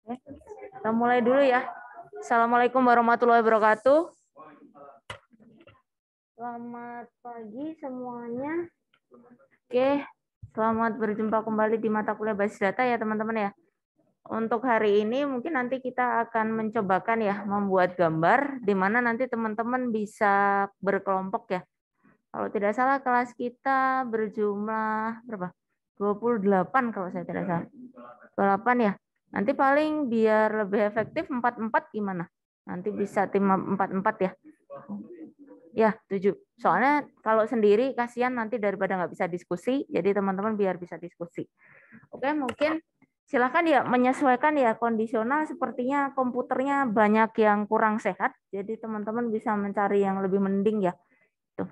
Oke, kita mulai dulu ya. Assalamualaikum warahmatullahi wabarakatuh. Selamat pagi semuanya. Oke, selamat berjumpa kembali di mata kuliah basis data ya teman-teman ya. Untuk hari ini mungkin nanti kita akan mencobakan ya membuat gambar di mana nanti teman-teman bisa berkelompok ya. Kalau tidak salah kelas kita berjumlah berapa? 28 kalau saya tidak salah. 28 ya. Nanti paling biar lebih efektif 4-4 gimana? Nanti bisa tim 4-4 ya. Ya, 7. Soalnya kalau sendiri kasihan nanti daripada nggak bisa diskusi, jadi teman-teman biar bisa diskusi. Oke, mungkin silakan ya menyesuaikan ya kondisional sepertinya komputernya banyak yang kurang sehat, jadi teman-teman bisa mencari yang lebih mending ya. Tuh.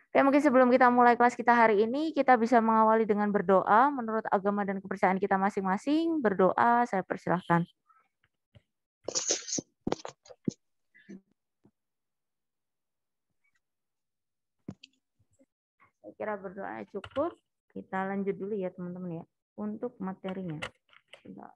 Oke, mungkin sebelum kita mulai kelas kita hari ini, kita bisa mengawali dengan berdoa menurut agama dan kepercayaan kita masing-masing. Berdoa, saya persilahkan. Saya kira berdoa cukup. Kita lanjut dulu ya teman-teman ya untuk materinya. Sebentar.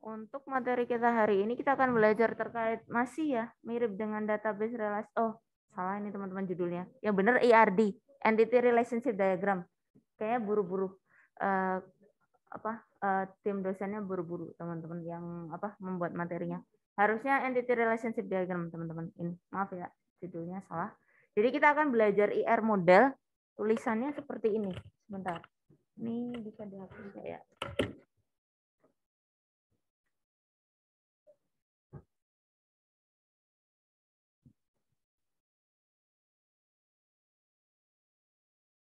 Untuk materi kita hari ini kita akan belajar terkait masih ya mirip dengan database relasi. Oh, salah ini teman-teman judulnya. Yang benar ERD, Entity Relationship Diagram. Kayaknya buru-buru tim dosennya buru-buru teman-teman yang membuat materinya. Harusnya Entity Relationship Diagram teman-teman. Ini maaf ya judulnya salah. Jadi kita akan belajar IR model. Tulisannya seperti ini. Sebentar. Ini bisa dihapus ya.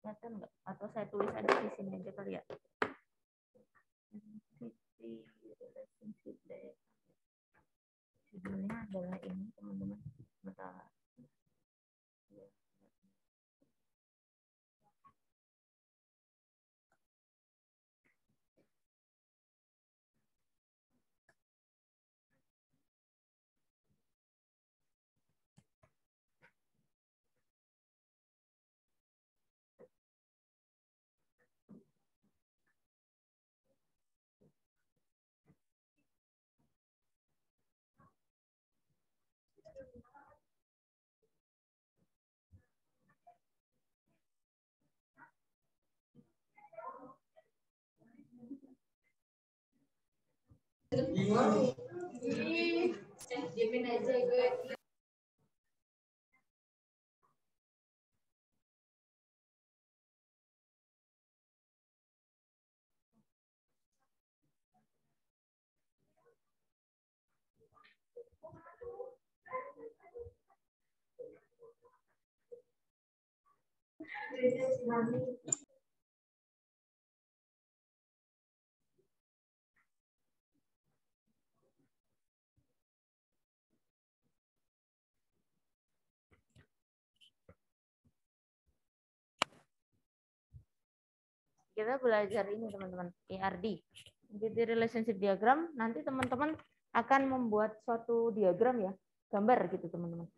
Kelihatan nggak? Atau saya tulis aja di sini aja kali ya. Judulnya adalah ini teman-teman. Bentar. Kita belajar ini teman-teman, ERD, Entity Relationship Diagram. Nanti teman-teman akan membuat suatu diagram ya, gambar gitu teman-teman.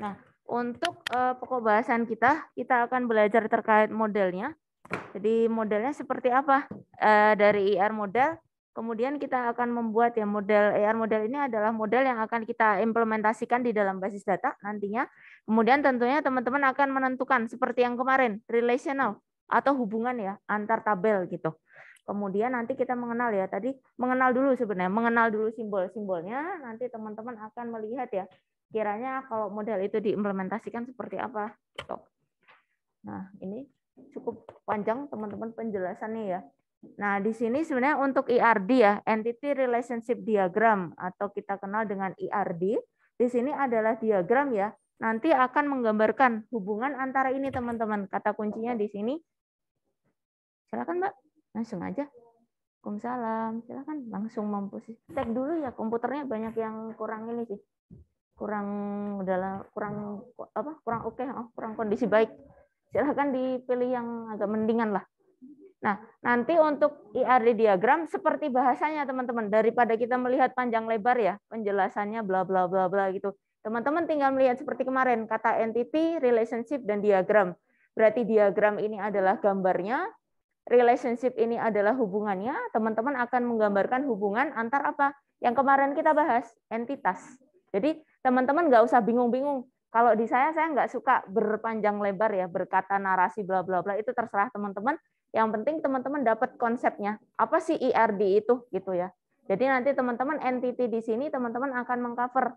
Nah, untuk pokok bahasan kita akan belajar terkait modelnya. Jadi modelnya seperti apa dari IR model. Kemudian kita akan membuat ya model IR model ini adalah model yang akan kita implementasikan di dalam basis data nantinya. Kemudian tentunya teman-teman akan menentukan seperti yang kemarin relational atau hubungan ya antar tabel gitu. Kemudian nanti kita mengenal ya, tadi mengenal dulu sebenarnya, mengenal dulu simbol-simbolnya, nanti teman-teman akan melihat ya, kiranya kalau model itu diimplementasikan seperti apa. Nah, ini cukup panjang teman-teman penjelasannya ya. Nah, di sini sebenarnya untuk ERD ya, Entity Relationship Diagram atau kita kenal dengan ERD, di sini adalah diagram ya, nanti akan menggambarkan hubungan antara ini teman-teman. Kata kuncinya di sini. Silakan Mbak, langsung aja. Waalaikumsalam. Silakan langsung memposisi. Cek dulu ya, komputernya banyak yang kurang ini sih. Kurang oke, kurang kondisi baik. Silakan dipilih yang agak mendingan lah. Nah, nanti untuk ERD diagram seperti bahasanya teman-teman, daripada kita melihat panjang lebar ya, penjelasannya bla bla bla bla gitu. Teman-teman tinggal melihat seperti kemarin, kata entity, relationship, dan diagram. Berarti diagram ini adalah gambarnya, relationship ini adalah hubungannya, teman-teman akan menggambarkan hubungan antar apa? Yang kemarin kita bahas, entitas. Jadi teman-teman nggak usah bingung-bingung. Kalau di saya nggak suka berpanjang lebar ya, berkata narasi bla bla bla, itu terserah teman-teman. Yang penting teman-teman dapat konsepnya. Apa sih ERD itu gitu ya. Jadi nanti teman-teman entity di sini teman-teman akan mengcover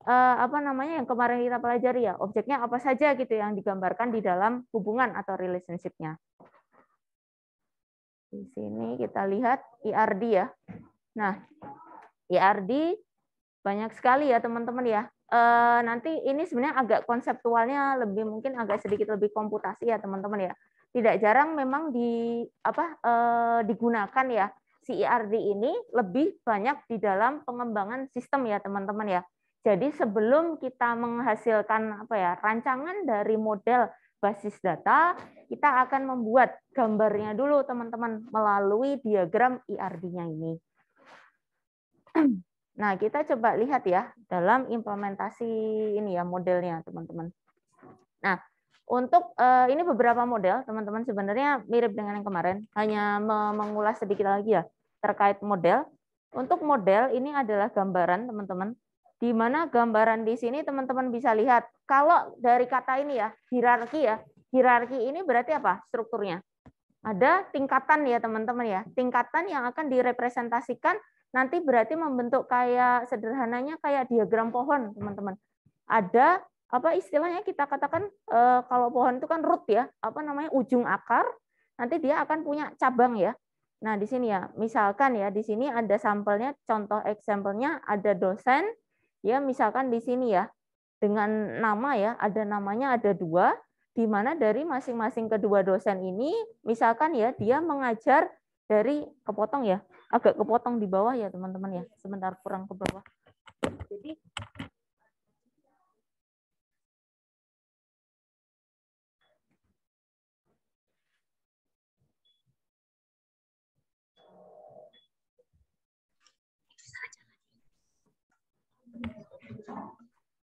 apa namanya yang kemarin kita pelajari ya, objeknya apa saja gitu yang digambarkan di dalam hubungan atau relationship-nya. Di sini kita lihat ERD ya. Nah, ERD banyak sekali ya teman-teman ya. Nanti ini sebenarnya agak konseptualnya lebih mungkin agak sedikit lebih komputasi ya teman-teman ya. Tidak jarang memang digunakan ya si ERD ini lebih banyak di dalam pengembangan sistem ya teman-teman ya. Jadi sebelum kita menghasilkan rancangan dari model basis data, kita akan membuat gambarnya dulu teman-teman melalui diagram ERD-nya ini. Nah, kita coba lihat ya dalam implementasi ini ya modelnya teman-teman. Nah, untuk ini beberapa model teman-teman sebenarnya mirip dengan yang kemarin, hanya mengulas sedikit lagi ya terkait model. Untuk model ini adalah gambaran teman-teman, di mana gambaran di sini teman-teman bisa lihat kalau dari kata ini ya hierarki ya. Hierarki ini berarti apa? Strukturnya. Ada tingkatan ya teman-teman ya. Tingkatan yang akan direpresentasikan nanti berarti membentuk kayak sederhananya kayak diagram pohon teman-teman. Ada apa istilahnya kita katakan kalau pohon itu kan root ya, ujung akar. Nanti dia akan punya cabang ya. Nah, di sini ya, misalkan ya di sini ada sampelnya, contoh example-nya ada dosen ya, misalkan di sini ya dengan nama ya, ada namanya ada 2, di mana dari masing-masing kedua dosen ini misalkan ya dia mengajar dari kepotong ya, agak kepotong di bawah ya teman-teman ya, sebentar kurang ke bawah. Jadi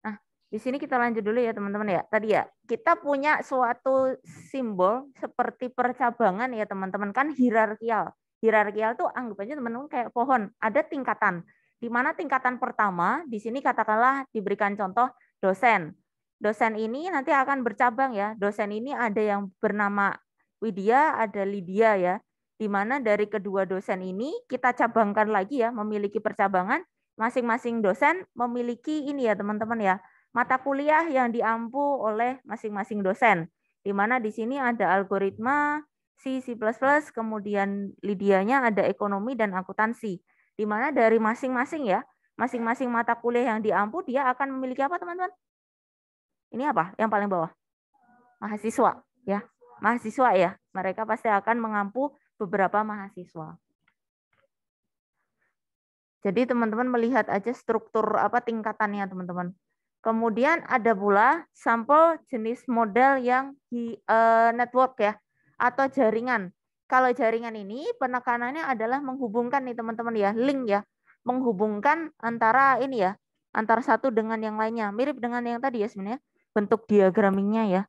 nah, di sini kita lanjut dulu ya teman-teman ya. Tadi ya, kita punya suatu simbol seperti percabangan ya teman-teman, kan hierarkial. Hierarkial tuh anggap aja teman-teman kayak pohon, ada tingkatan. Di mana tingkatan pertama, di sini katakanlah diberikan contoh dosen. Dosen ini nanti akan bercabang ya. Dosen ini ada yang bernama Widya, ada Lydia ya. Di mana dari kedua dosen ini kita cabangkan lagi ya, memiliki percabangan. Masing-masing dosen memiliki ini ya teman-teman ya, mata kuliah yang diampu oleh masing-masing dosen. Di mana di sini ada algoritma, C++, kemudian Lydianya ada ekonomi dan akuntansi. Di mana dari masing-masing ya, masing-masing mata kuliah yang diampu dia akan memiliki apa teman-teman? Ini apa? Yang paling bawah. Mahasiswa ya. Mahasiswa ya. Mereka pasti akan mengampu beberapa mahasiswa. Jadi teman-teman melihat aja struktur tingkatannya teman-teman. Kemudian ada pula sampel jenis model yang di network ya atau jaringan. Kalau jaringan ini penekanannya adalah menghubungkan nih teman-teman ya, link ya, menghubungkan antara ini ya, antara satu dengan yang lainnya. Mirip dengan yang tadi ya sebenarnya bentuk diagramingnya ya.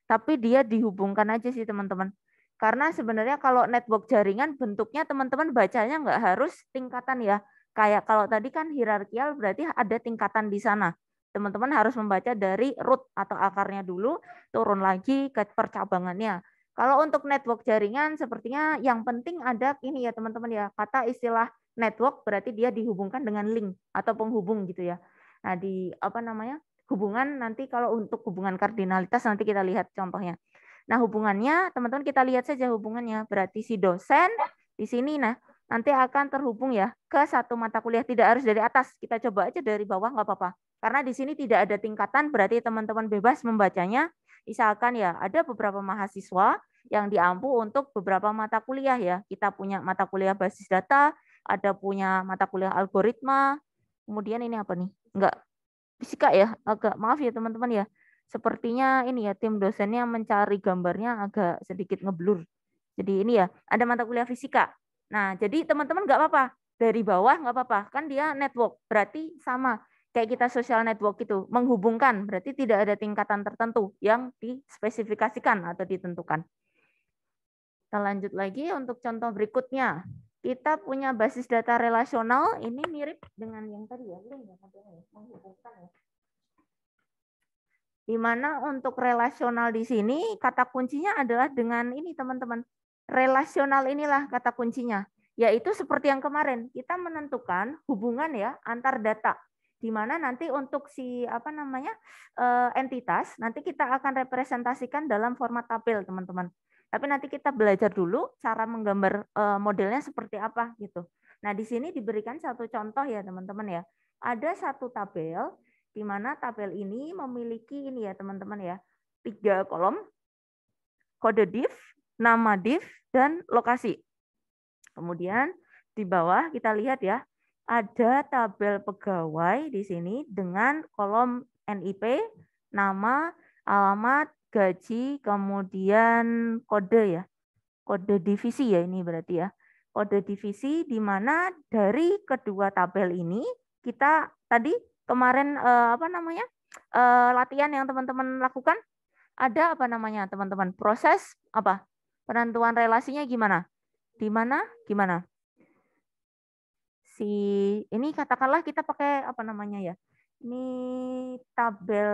Tapi dia dihubungkan aja sih teman-teman. Karena sebenarnya kalau network jaringan bentuknya teman-teman bacanya nggak harus tingkatan ya. Kayak kalau tadi kan hierarkial berarti ada tingkatan di sana. Teman-teman harus membaca dari root atau akarnya dulu, turun lagi ke percabangannya. Kalau untuk network jaringan sepertinya yang penting ada ini ya teman-teman ya, kata istilah network berarti dia dihubungkan dengan link atau penghubung gitu ya. Nah, di apa namanya? Hubungan nanti kalau untuk hubungan kardinalitas nanti kita lihat contohnya. Nah, hubungannya teman-teman kita lihat saja hubungannya. Berarti si dosen di sini nah nanti akan terhubung ya ke satu mata kuliah, tidak harus dari atas. Kita coba aja dari bawah nggak apa-apa. Karena di sini tidak ada tingkatan, berarti teman-teman bebas membacanya. Misalkan ya ada beberapa mahasiswa yang diampu untuk beberapa mata kuliah ya. Kita punya mata kuliah basis data, ada punya mata kuliah algoritma. Kemudian ini apa nih? Enggak, fisika ya. Agak maaf ya teman-teman ya. Sepertinya ini ya tim dosennya mencari gambarnya agak sedikit ngeblur. Jadi ini ya, ada mata kuliah fisika. Nah, jadi teman-teman nggak apa-apa. Dari bawah nggak apa-apa. Kan dia network. Berarti sama. Kayak kita social network itu. Menghubungkan. Berarti tidak ada tingkatan tertentu yang dispesifikasikan atau ditentukan. Kita lanjut lagi untuk contoh berikutnya. Kita punya basis data relasional. Ini mirip dengan yang tadi ya. Menghubungkan ya. Di mana untuk relasional di sini kata kuncinya adalah dengan ini teman-teman. Relasional inilah kata kuncinya. Yaitu seperti yang kemarin, kita menentukan hubungan ya antar data. Di mana nanti untuk si apa namanya entitas nanti kita akan representasikan dalam format tabel, teman-teman. Tapi nanti kita belajar dulu cara menggambar modelnya seperti apa gitu. Nah, di sini diberikan satu contoh ya, teman-teman ya. Ada satu tabel di mana tabel ini memiliki ini ya, teman-teman ya. 3 kolom, kode div, nama div, dan lokasi. Kemudian di bawah kita lihat ya, ada tabel pegawai di sini dengan kolom NIP, nama, alamat, gaji, kemudian kode ya. Kode divisi ya ini berarti ya. Kode divisi di mana dari kedua tabel ini kita tadi kemarin apa namanya? Latihan yang teman-teman lakukan ada apa namanya teman-teman? Proses apa? Penentuan relasinya gimana? Di mana? Gimana? Si ini katakanlah kita pakai apa namanya ya? Ini tabel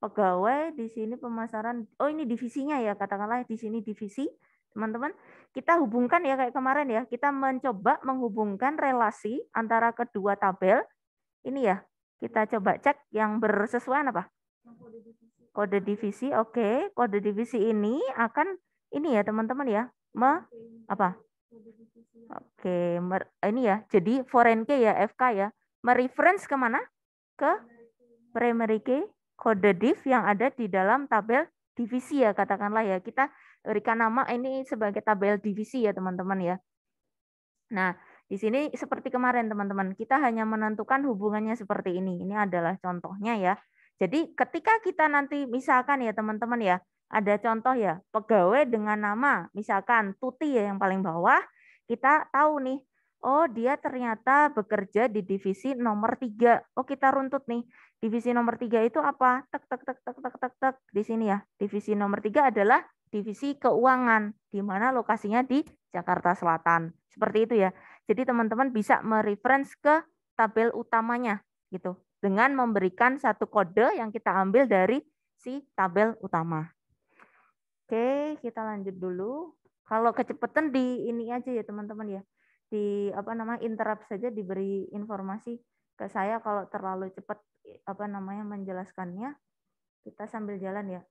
pegawai, di sini pemasaran. Oh, ini divisinya ya, katakanlah di sini divisi. Teman-teman, kita hubungkan ya kayak kemarin ya. Kita mencoba menghubungkan relasi antara kedua tabel. Ini ya. Kita coba cek yang bersesuaian apa? Kode divisi. Oke, kode divisi ini akan ini ya, teman-teman ya. Apa? Oke, ini ya. Jadi foreign key ya, FK ya. Mereference kemana? Ke primary key, kode div yang ada di dalam tabel divisi ya, katakanlah ya. Kita berikan nama ini sebagai tabel divisi ya, teman-teman ya. Nah, di sini seperti kemarin, teman-teman. Kita hanya menentukan hubungannya seperti ini. Ini adalah contohnya ya. Jadi ketika kita nanti misalkan ya, teman-teman ya, ada contoh ya, pegawai dengan nama, misalkan Tuti ya yang paling bawah, kita tahu nih, oh dia ternyata bekerja di divisi nomor 3. Oh kita runtut nih, divisi nomor 3 itu apa? Tek, tek, tek, tek, tek, tek, tek. Di sini ya, divisi nomor 3 adalah divisi keuangan, di mana lokasinya di Jakarta Selatan. Seperti itu ya. Jadi teman-teman bisa mereference ke tabel utamanya gitu, dengan memberikan satu kode yang kita ambil dari si tabel utama. Oke, kita lanjut dulu. Kalau kecepatan di ini aja ya teman-teman ya. Di apa namanya interrupt saja, diberi informasi ke saya kalau terlalu cepat apa namanya menjelaskannya. Kita sambil jalan ya.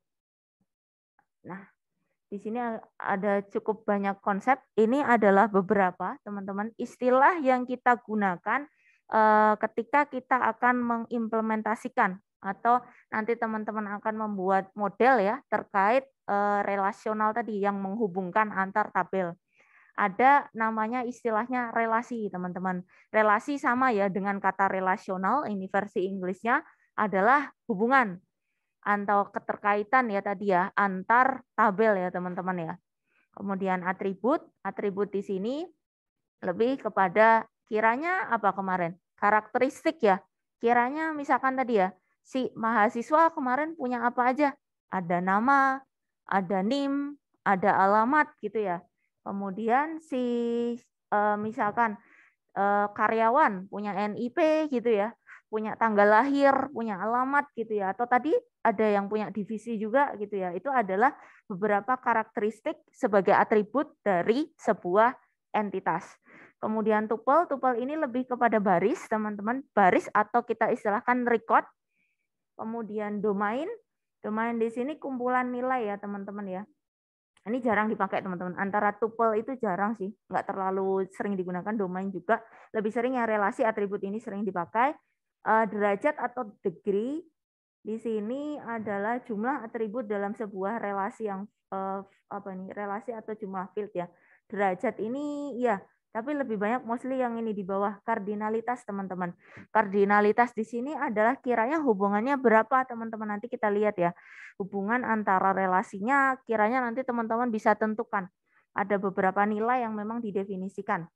Nah, di sini ada cukup banyak konsep. Ini adalah beberapa teman-teman istilah yang kita gunakan ketika kita akan mengimplementasikan atau nanti teman-teman akan membuat model ya terkait relasional tadi yang menghubungkan antar tabel. Ada namanya istilahnya relasi, teman-teman. Relasi sama ya dengan kata relasional, ini versi Inggrisnya adalah hubungan atau keterkaitan ya tadi ya antar tabel ya teman-teman ya. Kemudian atribut di sini lebih kepada kiranya apa kemarin? Karakteristik ya. Kiranya misalkan tadi ya, si mahasiswa kemarin punya apa aja? Ada nama, ada NIM, ada alamat gitu ya. Kemudian si misalkan karyawan punya NIP gitu ya. punya tanggal lahir, punya alamat gitu ya, atau tadi ada yang punya divisi juga gitu ya. Itu adalah beberapa karakteristik sebagai atribut dari sebuah entitas. Kemudian tuple ini lebih kepada baris, teman-teman, baris atau kita istilahkan record. Kemudian domain di sini kumpulan nilai ya, teman-teman ya. Ini jarang dipakai teman-teman. Antara tuple itu jarang sih, nggak terlalu sering digunakan. Domain juga lebih sering yang relasi atribut ini sering dipakai. Derajat atau degree di sini adalah jumlah atribut dalam sebuah relasi yang relasi atau jumlah field ya. Derajat ini ya, tapi lebih banyak mostly yang ini di bawah kardinalitas teman-teman. Kardinalitas di sini adalah kiranya hubungannya berapa teman-teman, nanti kita lihat ya. Hubungan antara relasinya kiranya nanti teman-teman bisa tentukan. Ada beberapa nilai yang memang didefinisikan.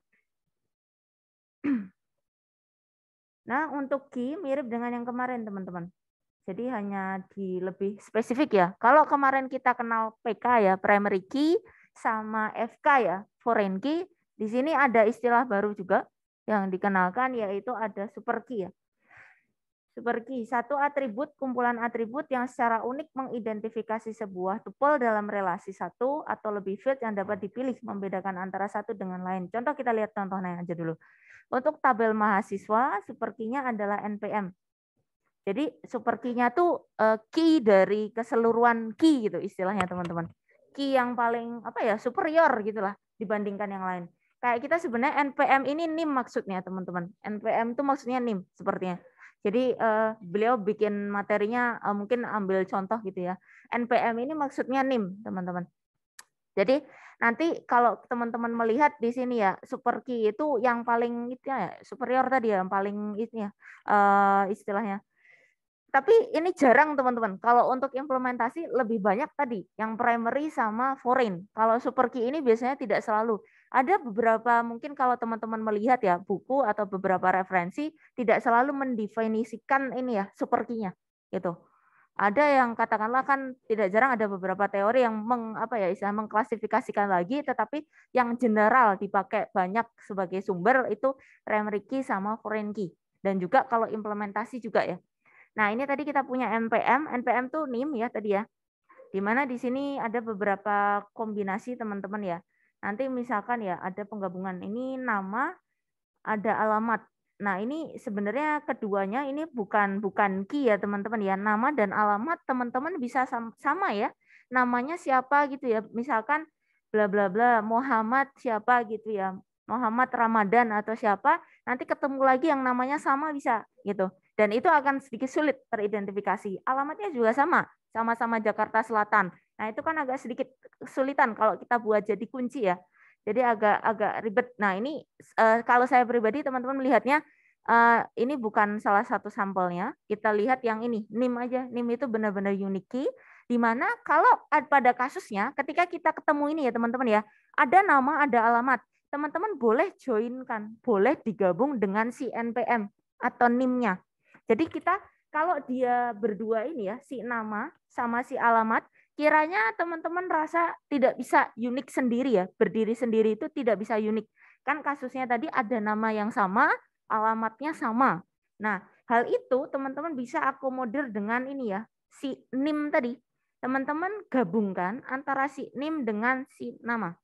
Nah, untuk key mirip dengan yang kemarin, teman-teman. Jadi hanya di lebih spesifik ya. Kalau kemarin kita kenal PK ya, primary key, sama FK ya, foreign key, di sini ada istilah baru juga yang dikenalkan, yaitu ada super key ya. Super key, satu atribut, kumpulan atribut yang secara unik mengidentifikasi sebuah tuple dalam relasi satu atau lebih field yang dapat dipilih membedakan antara satu dengan lain. Contoh kita lihat contohnya aja dulu. Untuk tabel mahasiswa, super key-nya adalah NPM. Jadi super key-nya tuh key dari keseluruhan key gitu istilahnya teman-teman. Key yang paling superior gitulah dibandingkan yang lain. Kayak kita sebenarnya NPM ini NIM maksudnya teman-teman. NPM itu maksudnya NIM sepertinya. Jadi beliau bikin materinya mungkin ambil contoh gitu ya. NPM ini maksudnya NIM teman-teman. Jadi nanti kalau teman-teman melihat di sini ya, super key itu yang paling itu ya, superior tadi ya, yang paling itu ya istilahnya. Tapi ini jarang teman-teman. Kalau untuk implementasi lebih banyak tadi yang primary sama foreign. Kalau super key ini biasanya tidak selalu. Ada beberapa mungkin kalau teman-teman melihat ya buku atau beberapa referensi tidak selalu mendefinisikan ini ya super key-nya gitu. Ada yang katakanlah kan tidak jarang ada beberapa teori yang mengklasifikasikan lagi, tetapi yang general dipakai banyak sebagai sumber itu primary key sama foreign key. Dan juga kalau implementasi juga ya. Nah, ini tadi kita punya NPM. NPM tuh NIM ya tadi ya. Di mana di sini ada beberapa kombinasi teman-teman ya. Nanti misalkan ya ada penggabungan ini nama, ada alamat. Nah, ini sebenarnya keduanya ini bukan key ya teman-teman ya. Nama dan alamat teman-teman bisa sama ya. Namanya siapa gitu ya. Misalkan bla bla bla Muhammad siapa gitu ya. Muhammad Ramadan atau siapa, nanti ketemu lagi yang namanya sama bisa gitu. Dan itu akan sedikit sulit teridentifikasi. Alamatnya juga sama-sama Jakarta Selatan. Nah, itu kan agak sedikit kesulitan kalau kita buat jadi kunci ya. Jadi agak ribet. Nah, ini kalau saya pribadi teman-teman melihatnya ini bukan salah satu sampelnya. Kita lihat yang ini, NIM aja. NIM itu benar-benar unique key, di mana kalau pada kasusnya ketika kita ketemu ini ya teman-teman ya, ada nama, ada alamat. Teman-teman boleh joinkan, boleh digabung dengan si NPM atau NIM-nya. Jadi kita kalau dia berdua ini ya, si nama sama si alamat, kiranya teman-teman rasa tidak bisa unik sendiri ya, berdiri sendiri itu tidak bisa unik. Kan kasusnya tadi ada nama yang sama, alamatnya sama. Nah, hal itu teman-teman bisa akomodir dengan ini ya, si NIM tadi. Teman-teman gabungkan antara si NIM dengan si nama.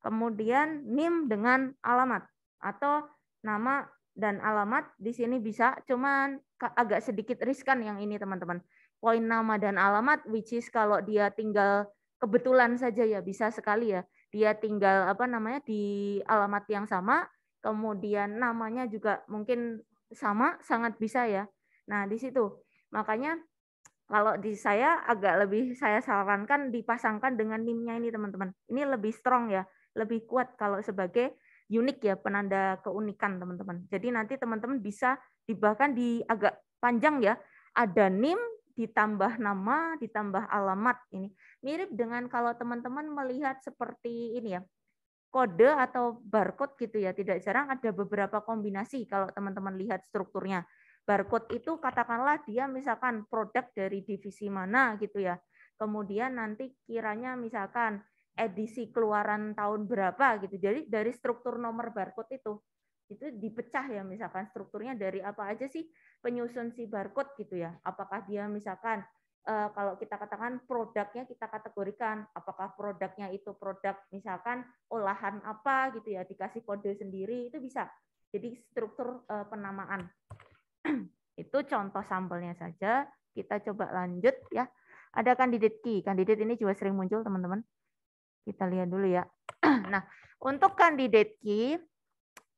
Kemudian NIM dengan alamat atau nama dan alamat di sini bisa, cuman agak sedikit riskan yang ini teman-teman. Poin nama dan alamat which is kalau dia tinggal kebetulan saja ya bisa sekali ya. Dia tinggal di alamat yang sama, kemudian namanya juga mungkin sama, sangat bisa ya. Nah, di situ. Makanya kalau di saya agak lebih saya sarankan dipasangkan dengan NIM-nya ini teman-teman. Ini lebih strong ya, lebih kuat kalau sebagai unik ya, penanda keunikan teman-teman. Jadi nanti teman-teman bisa bahkan di agak panjang ya, ada NIM ditambah nama, ditambah alamat ini. Mirip dengan kalau teman-teman melihat seperti ini ya, kode atau barcode gitu ya. Tidak jarang ada beberapa kombinasi kalau teman-teman lihat strukturnya. Barcode itu katakanlah dia misalkan produk dari divisi mana gitu ya. Kemudian nanti kiranya misalkan edisi keluaran tahun berapa gitu. Jadi dari struktur nomor barcode itu itu dipecah ya, misalkan strukturnya dari apa aja sih penyusun si barcode gitu ya. Apakah dia misalkan kalau kita katakan produknya kita kategorikan, apakah produknya itu produk misalkan olahan apa gitu ya, dikasih kode sendiri, itu bisa. Jadi struktur penamaan. Itu contoh sampelnya saja. Kita coba lanjut ya. Ada candidate key. Candidate ini juga sering muncul teman-teman. Kita lihat dulu ya. Nah, untuk candidate key,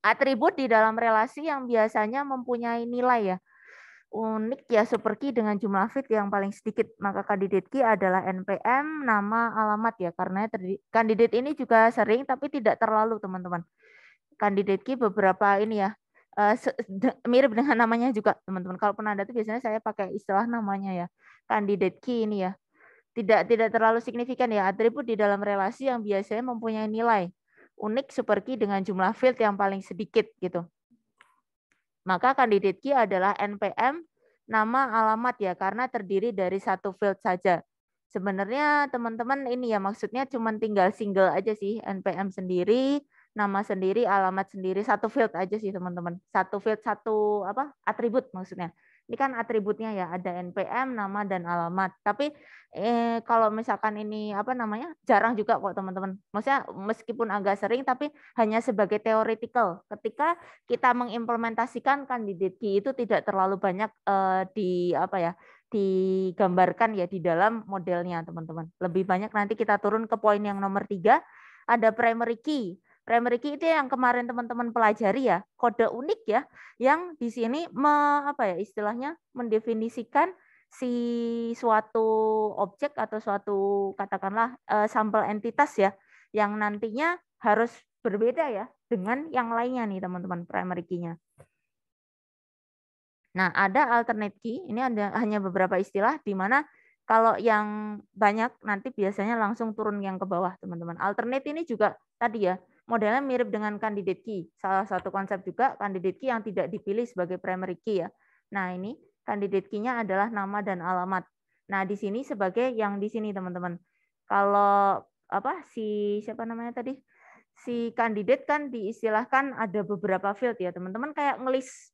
atribut di dalam relasi yang biasanya mempunyai nilai ya. Unik ya, super key dengan jumlah field yang paling sedikit. Maka candidate key adalah NPM, nama, alamat ya. Karena candidate ini juga sering tapi tidak terlalu teman-teman. Candidate key beberapa ini ya. Mirip dengan namanya juga teman-teman. Kalau penanda itu biasanya saya pakai istilah namanya ya. Candidate key ini ya. Tidak terlalu signifikan ya, atribut di dalam relasi yang biasanya mempunyai nilai unik super key dengan jumlah field yang paling sedikit gitu. Maka candidate key adalah NPM, nama, alamat ya, karena terdiri dari satu field saja. Sebenarnya teman-teman ini ya maksudnya cuma tinggal single aja sih, NPM sendiri, nama sendiri, alamat sendiri, satu field aja sih teman-teman. Satu field, satu apa? Atribut maksudnya. Ini kan atributnya ya, ada NPM, nama dan alamat. Tapi kalau misalkan ini apa namanya? Jarang juga kok teman-teman. Maksudnya meskipun agak sering tapi hanya sebagai theoretical. Ketika kita mengimplementasikan candidate key itu tidak terlalu banyak di apa ya? Digambarkan ya di dalam modelnya teman-teman. Lebih banyak nanti kita turun ke poin yang nomor 3, ada primary key. Primary key itu yang kemarin teman-teman pelajari ya, kode unik ya, yang di sini apa ya istilahnya mendefinisikan si suatu objek atau suatu katakanlah sampel entitas ya, yang nantinya harus berbeda ya dengan yang lainnya nih teman-teman primary key-nya. Nah, ada alternate key, ini ada hanya beberapa istilah di mana kalau yang banyak nanti biasanya langsung turun yang ke bawah teman-teman. Alternate ini juga tadi ya, modelnya mirip dengan candidate key. Salah satu konsep juga candidate key yang tidak dipilih sebagai primary key ya. Nah, ini candidate key-nya adalah nama dan alamat. Nah, di sini sebagai yang di sini teman-teman. Kalau apa siapa namanya tadi? Si kandidat kan diistilahkan ada beberapa field ya teman-teman, kayak ngelis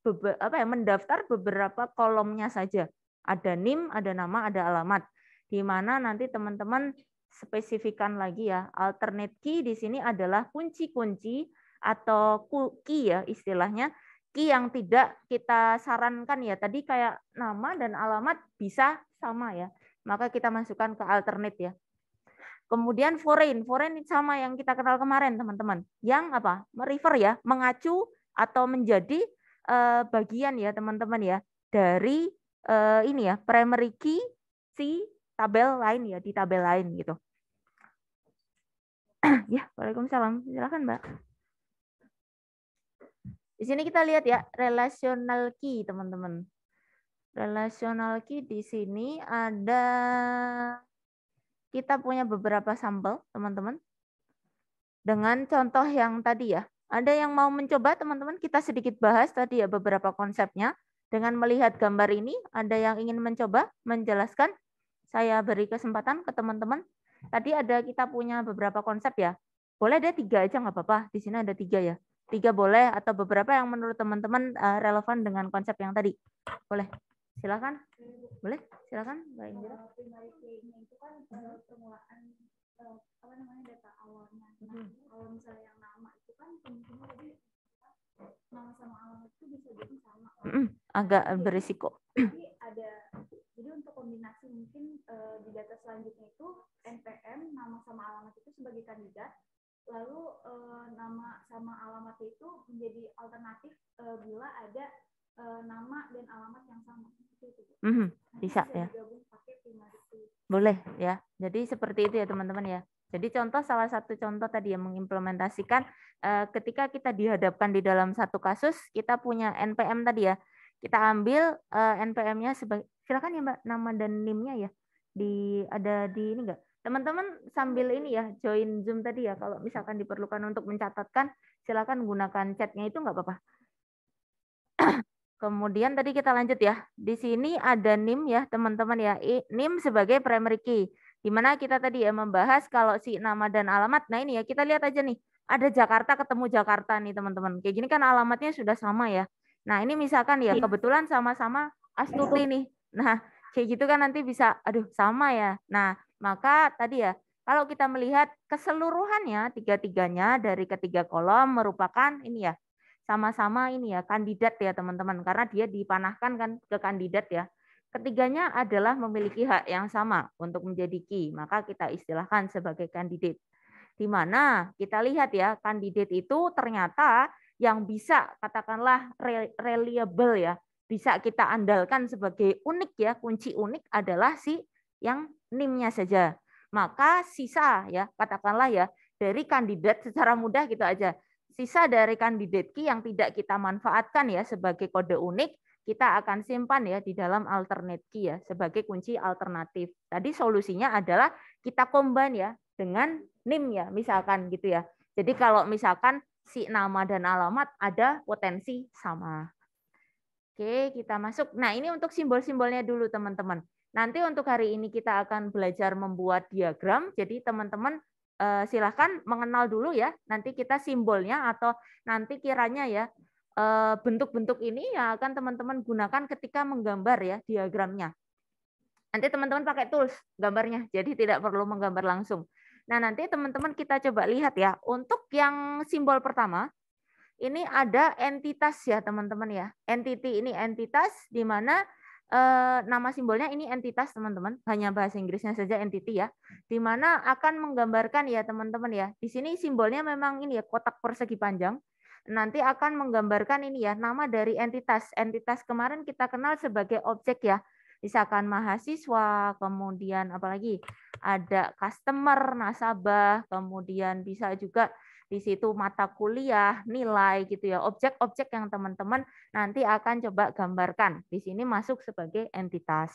mendaftar beberapa kolomnya saja. Ada NIM, ada nama, ada alamat. Di mana nanti teman-teman spesifikan lagi ya. Alternate key di sini adalah kunci-kunci atau key ya istilahnya. Key yang tidak kita sarankan ya. Tadi kayak nama dan alamat bisa sama ya. Maka kita masukkan ke alternate ya. Kemudian foreign sama yang kita kenal kemarin teman-teman. Yang apa? Merefer ya, mengacu atau menjadi bagian ya teman-teman ya dari ini ya primary key si tabel lain ya, di tabel lain gitu. Ya, Waalaikumsalam. Silakan Mbak. Di sini kita lihat ya relational key teman-teman. Relational key di sini ada, kita punya beberapa sampel, teman-teman. Dengan contoh yang tadi ya. Ada yang mau mencoba, teman-teman? Kita sedikit bahas tadi ya beberapa konsepnya. Dengan melihat gambar ini, ada yang ingin mencoba, menjelaskan? Saya beri kesempatan ke teman-teman. Tadi ada kita punya beberapa konsep ya. Boleh deh 3 aja nggak apa-apa. Di sini ada 3 ya. 3 boleh atau beberapa yang menurut teman-teman relevan dengan konsep yang tadi. Boleh. Silakan. Boleh? Silakan, Mbak Indira. Itu kan permulaan apa namanya data awalnya. Kalau misalnya yang nama itu kan kemungkinan tadi nama sama alamat itu bisa jadi sama. Agak berisiko. Jadi untuk kombinasi mungkin di data selanjutnya itu NPM nama sama alamat itu sebagai kandidat. Lalu nama sama alamat itu menjadi alternatif bila ada nama dan alamat yang sama. Bisa ya. Boleh ya. Jadi seperti itu ya teman-teman ya. Jadi contoh, salah satu contoh tadi yang mengimplementasikan ketika kita dihadapkan di dalam satu kasus, kita punya NPM tadi ya. Kita ambil NPM-nya sebagai, silakan ya Mbak, nama dan NIM-nya ya. Ada di ini enggak? Teman-teman sambil ini ya, join Zoom tadi ya. Kalau misalkan diperlukan untuk mencatatkan, silakan gunakan chat-nya itu enggak apa-apa. Kemudian tadi kita lanjut ya. Di sini ada NIM ya, teman-teman ya. NIM sebagai primary key. Di mana kita tadi ya membahas kalau si nama dan alamat. Nah ini ya, kita lihat aja nih. ada Jakarta ketemu Jakarta nih teman-teman. Kayak gini kan alamatnya sudah sama ya. Nah ini misalkan ya kebetulan sama-sama Astuti nih. Nah kayak gitu kan nanti bisa, aduh sama ya. Nah maka tadi ya, kalau kita melihat keseluruhannya tiga-tiganya dari ketiga kolom merupakan ini ya, sama-sama ini ya kandidat ya teman-teman. Karena dia dipanahkan kan ke kandidat ya. Ketiganya adalah memiliki hak yang sama untuk menjadi key. Maka kita istilahkan sebagai kandidat. Di mana kita lihat ya kandidat itu ternyata yang bisa katakanlah reliable ya, bisa kita andalkan sebagai unik ya, kunci unik adalah si yang NIM-nya saja. Maka sisa ya katakanlah ya dari kandidat secara mudah gitu aja. Sisa dari kandidat key yang tidak kita manfaatkan ya sebagai kode unik, kita akan simpan ya di dalam alternate key ya sebagai kunci alternatif. Tadi solusinya adalah kita combine ya dengan NIM ya, misalkan gitu ya. Jadi kalau misalkan si nama dan alamat ada potensi sama. Oke, kita masuk. Nah, ini untuk simbol-simbolnya dulu teman-teman. Nanti untuk hari ini kita akan belajar membuat diagram. Jadi teman-teman silahkan mengenal dulu ya. Nanti kita simbolnya atau nanti kiranya ya bentuk-bentuk ini yang akan teman-teman gunakan ketika menggambar ya diagramnya. Nanti teman-teman pakai tools gambarnya, jadi tidak perlu menggambar langsung. Nah, nanti teman-teman kita coba lihat ya. Untuk yang simbol pertama, ini ada entitas ya teman-teman ya. Entity ini entitas di mana nama simbolnya ini entitas teman-teman. Hanya bahasa Inggrisnya saja entity ya. Di mana akan menggambarkan ya teman-teman ya. Di sini simbolnya memang ini ya kotak persegi panjang. Nanti akan menggambarkan ini ya nama dari entitas. Entitas kemarin kita kenal sebagai objek ya. Misalkan mahasiswa, kemudian apalagi ada customer, nasabah, kemudian bisa juga di situ mata kuliah, nilai gitu ya, objek-objek yang teman-teman nanti akan coba gambarkan. Di sini masuk sebagai entitas.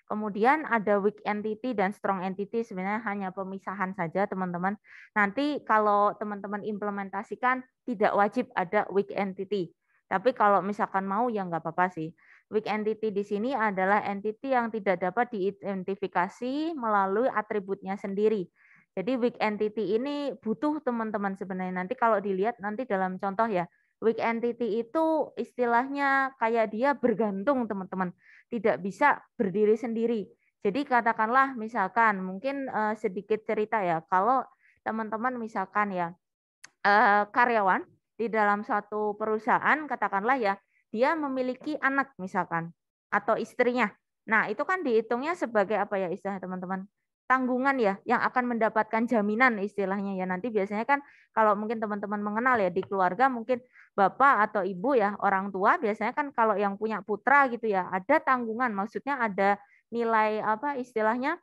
Kemudian ada weak entity dan strong entity sebenarnya hanya pemisahan saja teman-teman. Nanti kalau teman-teman implementasikan tidak wajib ada weak entity. Tapi kalau misalkan mau ya nggak apa-apa sih. Weak entity di sini adalah entity yang tidak dapat diidentifikasi melalui atributnya sendiri. Jadi weak entity ini butuh teman-teman sebenarnya. Nanti kalau dilihat nanti dalam contoh ya, weak entity itu istilahnya kayak dia bergantung teman-teman. Tidak bisa berdiri sendiri. Jadi katakanlah misalkan mungkin sedikit cerita ya, kalau teman-teman misalkan ya karyawan di dalam suatu perusahaan katakanlah ya, dia memiliki anak misalkan atau istrinya. Nah, itu kan dihitungnya sebagai apa ya istilahnya teman-teman? Tanggungan ya yang akan mendapatkan jaminan istilahnya ya. Nanti biasanya kan kalau mungkin teman-teman mengenal ya di keluarga mungkin bapak atau ibu ya orang tua biasanya kan kalau yang punya putra gitu ya ada tanggungan, maksudnya ada nilai apa istilahnya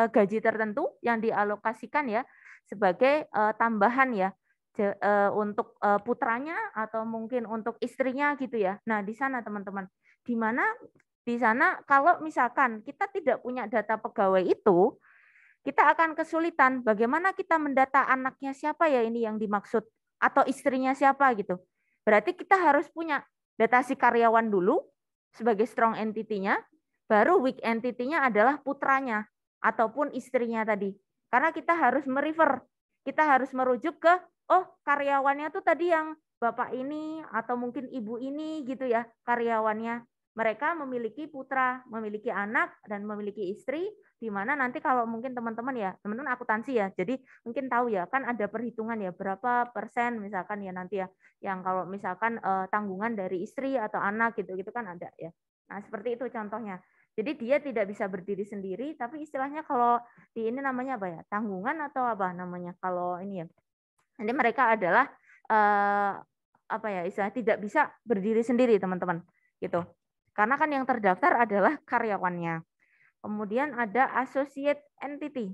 gaji tertentu yang dialokasikan ya sebagai tambahan ya untuk putranya atau mungkin untuk istrinya gitu ya. Nah, di sana teman-teman, di mana di sana kalau misalkan kita tidak punya data pegawai itu, kita akan kesulitan bagaimana kita mendata anaknya siapa ya ini yang dimaksud atau istrinya siapa gitu. Berarti kita harus punya data si karyawan dulu sebagai strong entity-nya, baru weak entity-nya adalah putranya ataupun istrinya tadi. Karena kita harus merefer, kita harus merujuk ke oh karyawannya tuh tadi yang bapak ini atau mungkin ibu ini gitu ya karyawannya. Mereka memiliki putra, memiliki anak, dan memiliki istri, di mana nanti kalau mungkin teman-teman ya, teman-teman akuntansi ya, jadi mungkin tahu ya, kan ada perhitungan ya, berapa persen misalkan ya nanti ya, yang kalau misalkan tanggungan dari istri atau anak gitu-gitu kan ada ya. Nah seperti itu contohnya. Jadi dia tidak bisa berdiri sendiri, tapi istilahnya kalau di ini namanya apa ya, tanggungan atau apa namanya, kalau ini ya, nanti mereka adalah apa ya, istilah tidak bisa berdiri sendiri teman-teman, gitu. Karena kan yang terdaftar adalah karyawannya. Kemudian ada associate entity.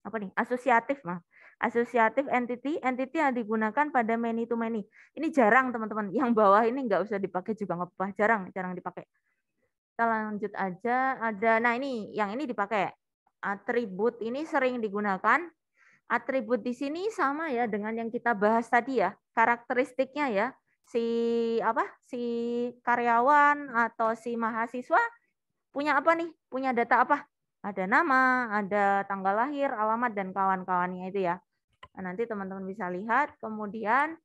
Apa nih? Asosiatif mah. Associative entity, entity yang digunakan pada many to many. Ini jarang teman-teman. Yang bawah ini nggak usah dipakai juga nggak apa-apa. Jarang dipakai. Kita lanjut aja. Ada, nah ini yang ini dipakai. Atribut ini sering digunakan. Atribut di sini sama ya dengan yang kita bahas tadi ya. Karakteristiknya ya. Si karyawan atau si mahasiswa punya apa nih? Punya data apa? Ada nama, ada tanggal lahir, alamat dan kawan-kawannya itu ya. Nah, nanti teman-teman bisa lihat. Kemudian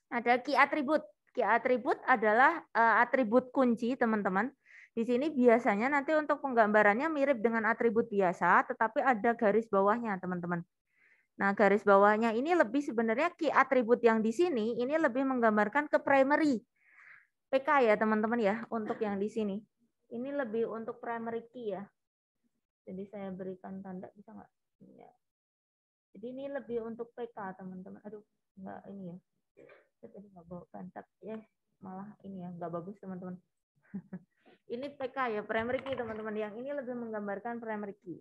ada key atribut. Key atribut adalah atribut kunci, teman-teman. Di sini biasanya nanti untuk penggambarannya mirip dengan atribut biasa, tetapi ada garis bawahnya, teman-teman. Nah, garis bawahnya ini lebih sebenarnya key atribut yang di sini ini lebih menggambarkan ke primary PK ya, teman-teman ya, untuk yang di sini. Ini lebih untuk primary key ya. Jadi saya berikan tanda, bisa nggak? Ya. Jadi ini lebih untuk PK, teman-teman. Aduh, nggak ini ya. Saya tadi nggak bawa bantat ya, malah ini ya, nggak bagus, teman-teman. Ini PK ya, primary key, teman-teman. Yang ini lebih menggambarkan primary key.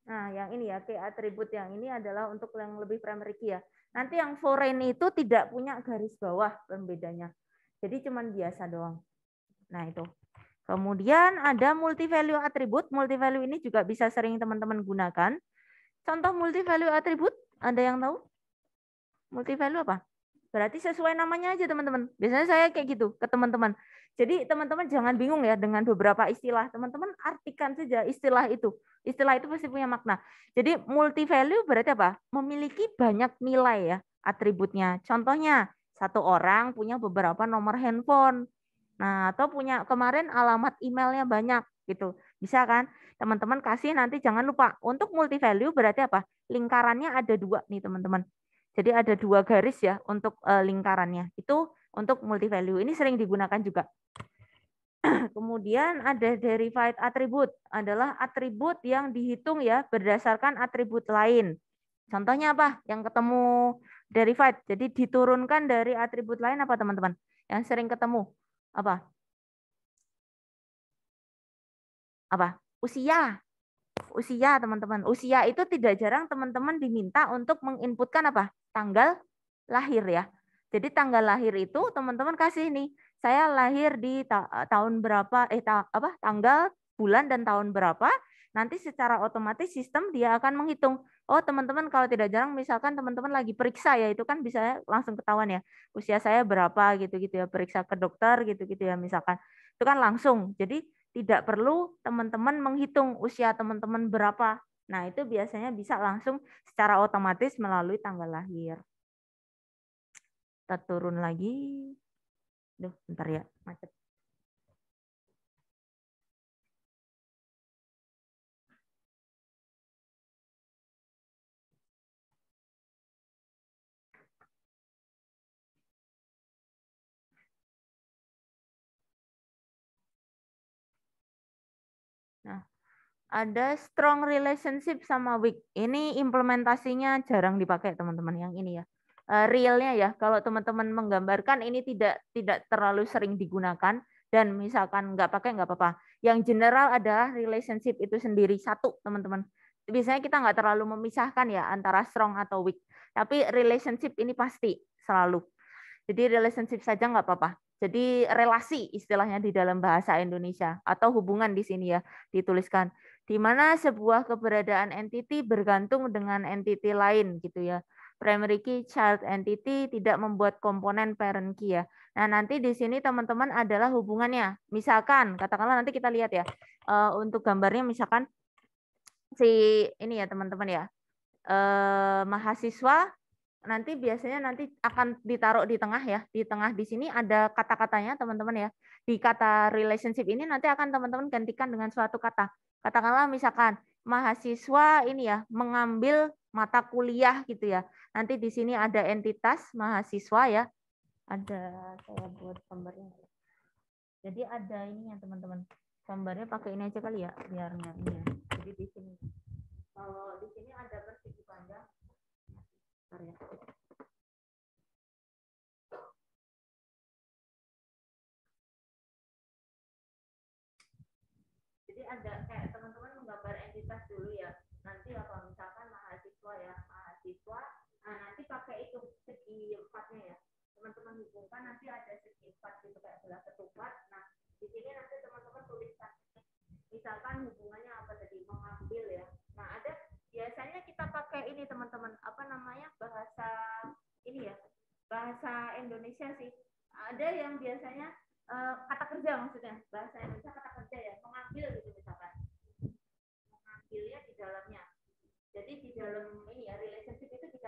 Nah, yang ini ya, key atribut yang ini adalah untuk yang lebih primary key ya. Nanti yang foreign itu tidak punya garis bawah pembedanya. Jadi cuman biasa doang. Nah, itu. Kemudian ada multi value atribut. Multi value ini juga bisa sering teman-teman gunakan. Contoh multi value atribut, ada yang tahu? Multi value apa? Berarti sesuai namanya aja, teman-teman. Biasanya saya kayak gitu ke teman-teman. Jadi teman-teman jangan bingung ya dengan beberapa istilah. Teman-teman artikan saja istilah itu. Istilah itu pasti punya makna. Jadi multi value berarti apa? Memiliki banyak nilai ya atributnya. Contohnya, satu orang punya beberapa nomor handphone. Nah, atau punya kemarin alamat emailnya banyak gitu. Bisa kan? Teman-teman kasih nanti jangan lupa. Untuk multi value berarti apa? Lingkarannya ada 2 nih, teman-teman. Jadi ada 2 garis ya untuk lingkarannya. Itu untuk multi value. Ini sering digunakan juga. Kemudian ada derived attribute, adalah atribut yang dihitung ya berdasarkan atribut lain. Contohnya apa? Yang ketemu derived. Jadi diturunkan dari atribut lain apa, teman-teman? Yang sering ketemu. Apa? Apa? Usia. Usia, teman-teman. Usia itu tidak jarang teman-teman diminta untuk menginputkan apa? Tanggal lahir ya. Jadi tanggal lahir itu teman-teman kasih nih. Saya lahir di tahun berapa? Tanggal, bulan dan tahun berapa? Nanti secara otomatis sistem dia akan menghitung. Oh, teman-teman kalau tidak jarang misalkan teman-teman lagi periksa ya, itu kan bisa langsung ketahuan ya. Usia saya berapa gitu-gitu ya, periksa ke dokter gitu-gitu ya misalkan. Itu kan langsung. Jadi tidak perlu teman-teman menghitung usia teman-teman berapa. Nah, itu biasanya bisa langsung secara otomatis melalui tanggal lahir. Kita turun lagi. Duh, bentar ya, macet. Nah, ada strong relationship sama weak. Ini implementasinya jarang dipakai, teman-teman, yang ini ya. Realnya ya, kalau teman-teman menggambarkan ini tidak terlalu sering digunakan dan misalkan nggak pakai nggak apa-apa. Yang general adalah relationship itu sendiri satu, teman-teman. Biasanya kita nggak terlalu memisahkan ya antara strong atau weak. Tapi relationship ini pasti selalu. Jadi relationship saja nggak apa-apa. Jadi relasi istilahnya di dalam bahasa Indonesia atau hubungan di sini ya dituliskan. Di mana sebuah keberadaan entity bergantung dengan entity lain gitu ya. Primary key child entity tidak membuat komponen parent key ya. Nah, nanti di sini teman-teman adalah hubungannya. Misalkan katakanlah nanti kita lihat ya. Untuk gambarnya misalkan si ini ya teman-teman ya. Mahasiswa nanti biasanya nanti akan ditaruh di tengah ya. Di tengah di sini ada kata-katanya teman-teman ya. Di kata relationship ini nanti akan teman-teman gantikan dengan suatu kata. Katakanlah misalkan mahasiswa ini ya mengambil mata kuliah gitu ya. Nanti di sini ada entitas mahasiswa ya. Ada saya buat gambarnya. Jadi ada ini ya teman-teman. Gambarnya pakai ini aja kali ya biar nggak ini ya. Jadi di sini. Kalau di sini ada persegi panjang. Bentar ya. Jadi ada kayak teman-teman menggambar entitas dulu ya. Nanti apa misalkan mahasiswa ya, mahasiswa. Nah, nanti pakai itu segi empatnya ya. Teman-teman hubungkan nanti ada segi empat gitu kayak belah ketupat. Nah, di sini nanti teman-teman tuliskan misalkan hubungannya apa tadi mengambil ya. Nah, ada biasanya kita pakai ini teman-teman apa namanya bahasa ini ya bahasa Indonesia sih. Ada yang biasanya kata kerja maksudnya bahasa Indonesia kata kerja ya mengambil gitu misalkan mengambilnya di dalamnya. Jadi di dalam ini ya relationship itu di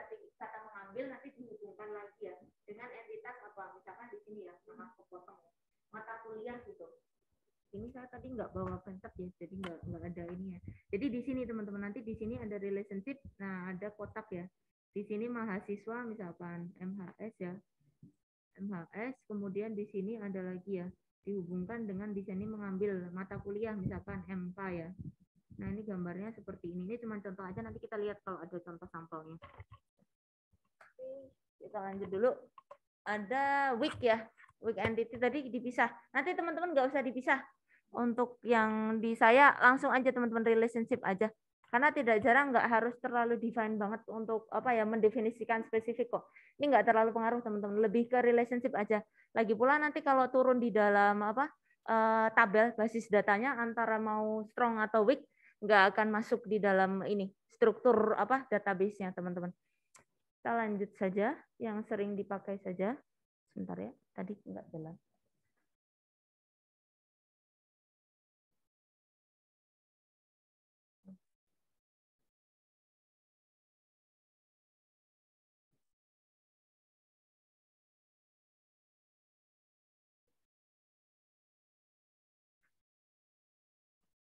kuliah gitu. Ini saya tadi nggak bawa pensel ya, jadi nggak ada ini ya. Jadi di sini teman-teman, nanti di sini ada relationship, nah ada kotak ya. Di sini mahasiswa misalkan MHS ya, MHS, kemudian di sini ada lagi ya, dihubungkan dengan di sini mengambil mata kuliah misalkan MK ya. Nah ini gambarnya seperti ini cuma contoh aja, nanti kita lihat kalau ada contoh sampelnya. Oke, kita lanjut dulu. Ada week ya, week entity tadi dipisah. Nanti teman-teman nggak usah dipisah. Untuk yang di saya langsung aja teman-teman relationship aja. Karena tidak jarang nggak harus terlalu define banget untuk apa ya mendefinisikan spesifik kok. Ini nggak terlalu pengaruh teman-teman, lebih ke relationship aja. Lagi pula nanti kalau turun di dalam apa tabel basis datanya antara mau strong atau weak nggak akan masuk di dalam ini struktur apa database-nya teman-teman. Kita lanjut saja yang sering dipakai saja. Sebentar ya, tadi nggak jelas.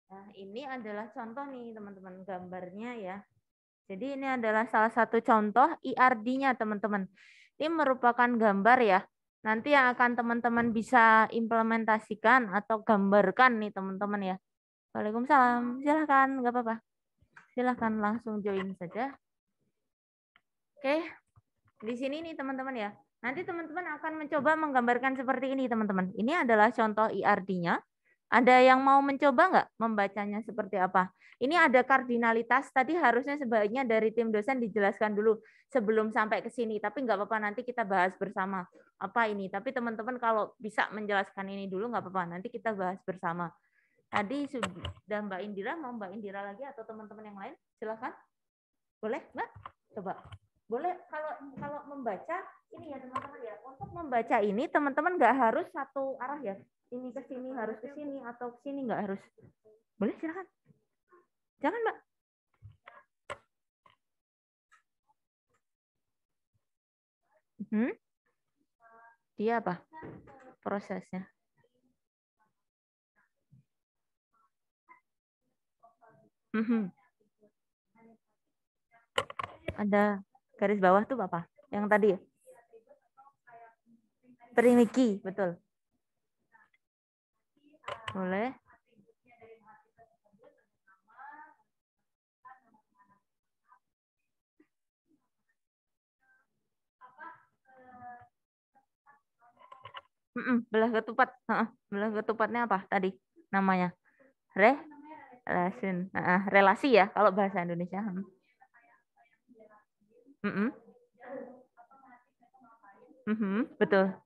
Nah, ini adalah contoh nih teman-teman gambarnya ya. Jadi ini adalah salah satu contoh IRD-nya teman-teman. Ini merupakan gambar ya. Nanti yang akan teman-teman bisa implementasikan atau gambarkan nih teman-teman ya. Waalaikumsalam. Silahkan, nggak apa-apa. Silahkan langsung join saja. Oke, di sini nih teman-teman ya. Nanti teman-teman akan mencoba menggambarkan seperti ini teman-teman. Ini adalah contoh IRD-nya. Ada yang mau mencoba nggak membacanya seperti apa? Ini ada kardinalitas, tadi harusnya sebaiknya dari tim dosen dijelaskan dulu sebelum sampai ke sini. Tapi nggak apa-apa, nanti kita bahas bersama apa ini. Tapi teman-teman kalau bisa menjelaskan ini dulu nggak apa-apa, nanti kita bahas bersama. Tadi sudah Mbak Indira, mau Mbak Indira lagi atau teman-teman yang lain? Silakan. Boleh Mbak? Coba. Boleh kalau membaca ini ya teman-teman ya. Untuk membaca ini teman-teman nggak harus satu arah ya. Ini ke sini harus ke sini atau ke sini nggak harus. Boleh silakan. Jangan Mbak. Dia apa? Prosesnya. Ada garis bawah tuh apa? Yang tadi ya? Primiki, betul. Boleh. Belah ketupat. Belah ketupatnya apa tadi namanya? Relasi ya kalau bahasa Indonesia. Betul.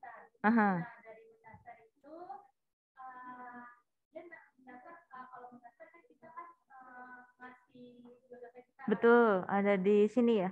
Betul, ada di sini ya.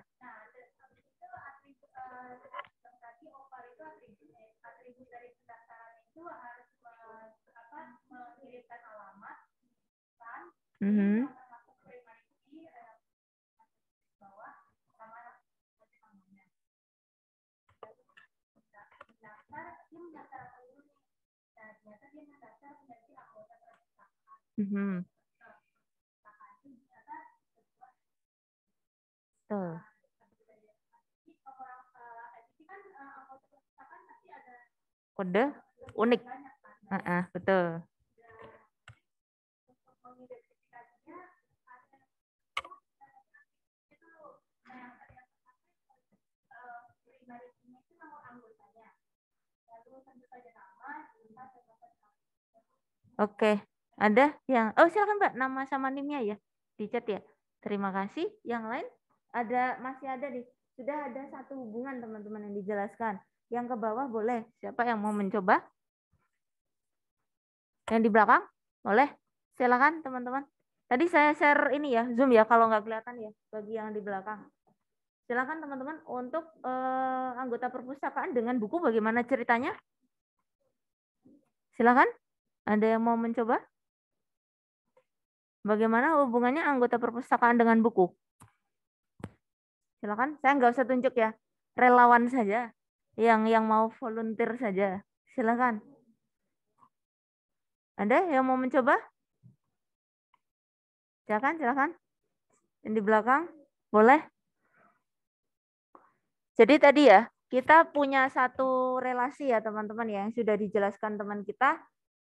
Kode unik. Betul. Oke, ada yang silakan Mbak, nama sama NIM-nya ya di chat ya. Terima kasih. Yang lain masih ada nih. Sudah ada satu hubungan teman-teman yang dijelaskan. Yang ke bawah boleh. Siapa yang mau mencoba? Yang di belakang? Boleh. Silakan teman-teman. Tadi saya share ini ya, Zoom ya kalau nggak kelihatan ya bagi yang di belakang. Silakan teman-teman untuk anggota perpustakaan dengan buku bagaimana ceritanya? Silakan. Ada yang mau mencoba? Bagaimana hubungannya anggota perpustakaan dengan buku? Silakan. Saya nggak usah tunjuk ya. Relawan saja. Yang mau volunteer saja. Silakan. Ada yang mau mencoba? Silakan. Yang di belakang, boleh? Jadi tadi ya, kita punya satu relasi ya teman-teman ya, yang sudah dijelaskan teman kita,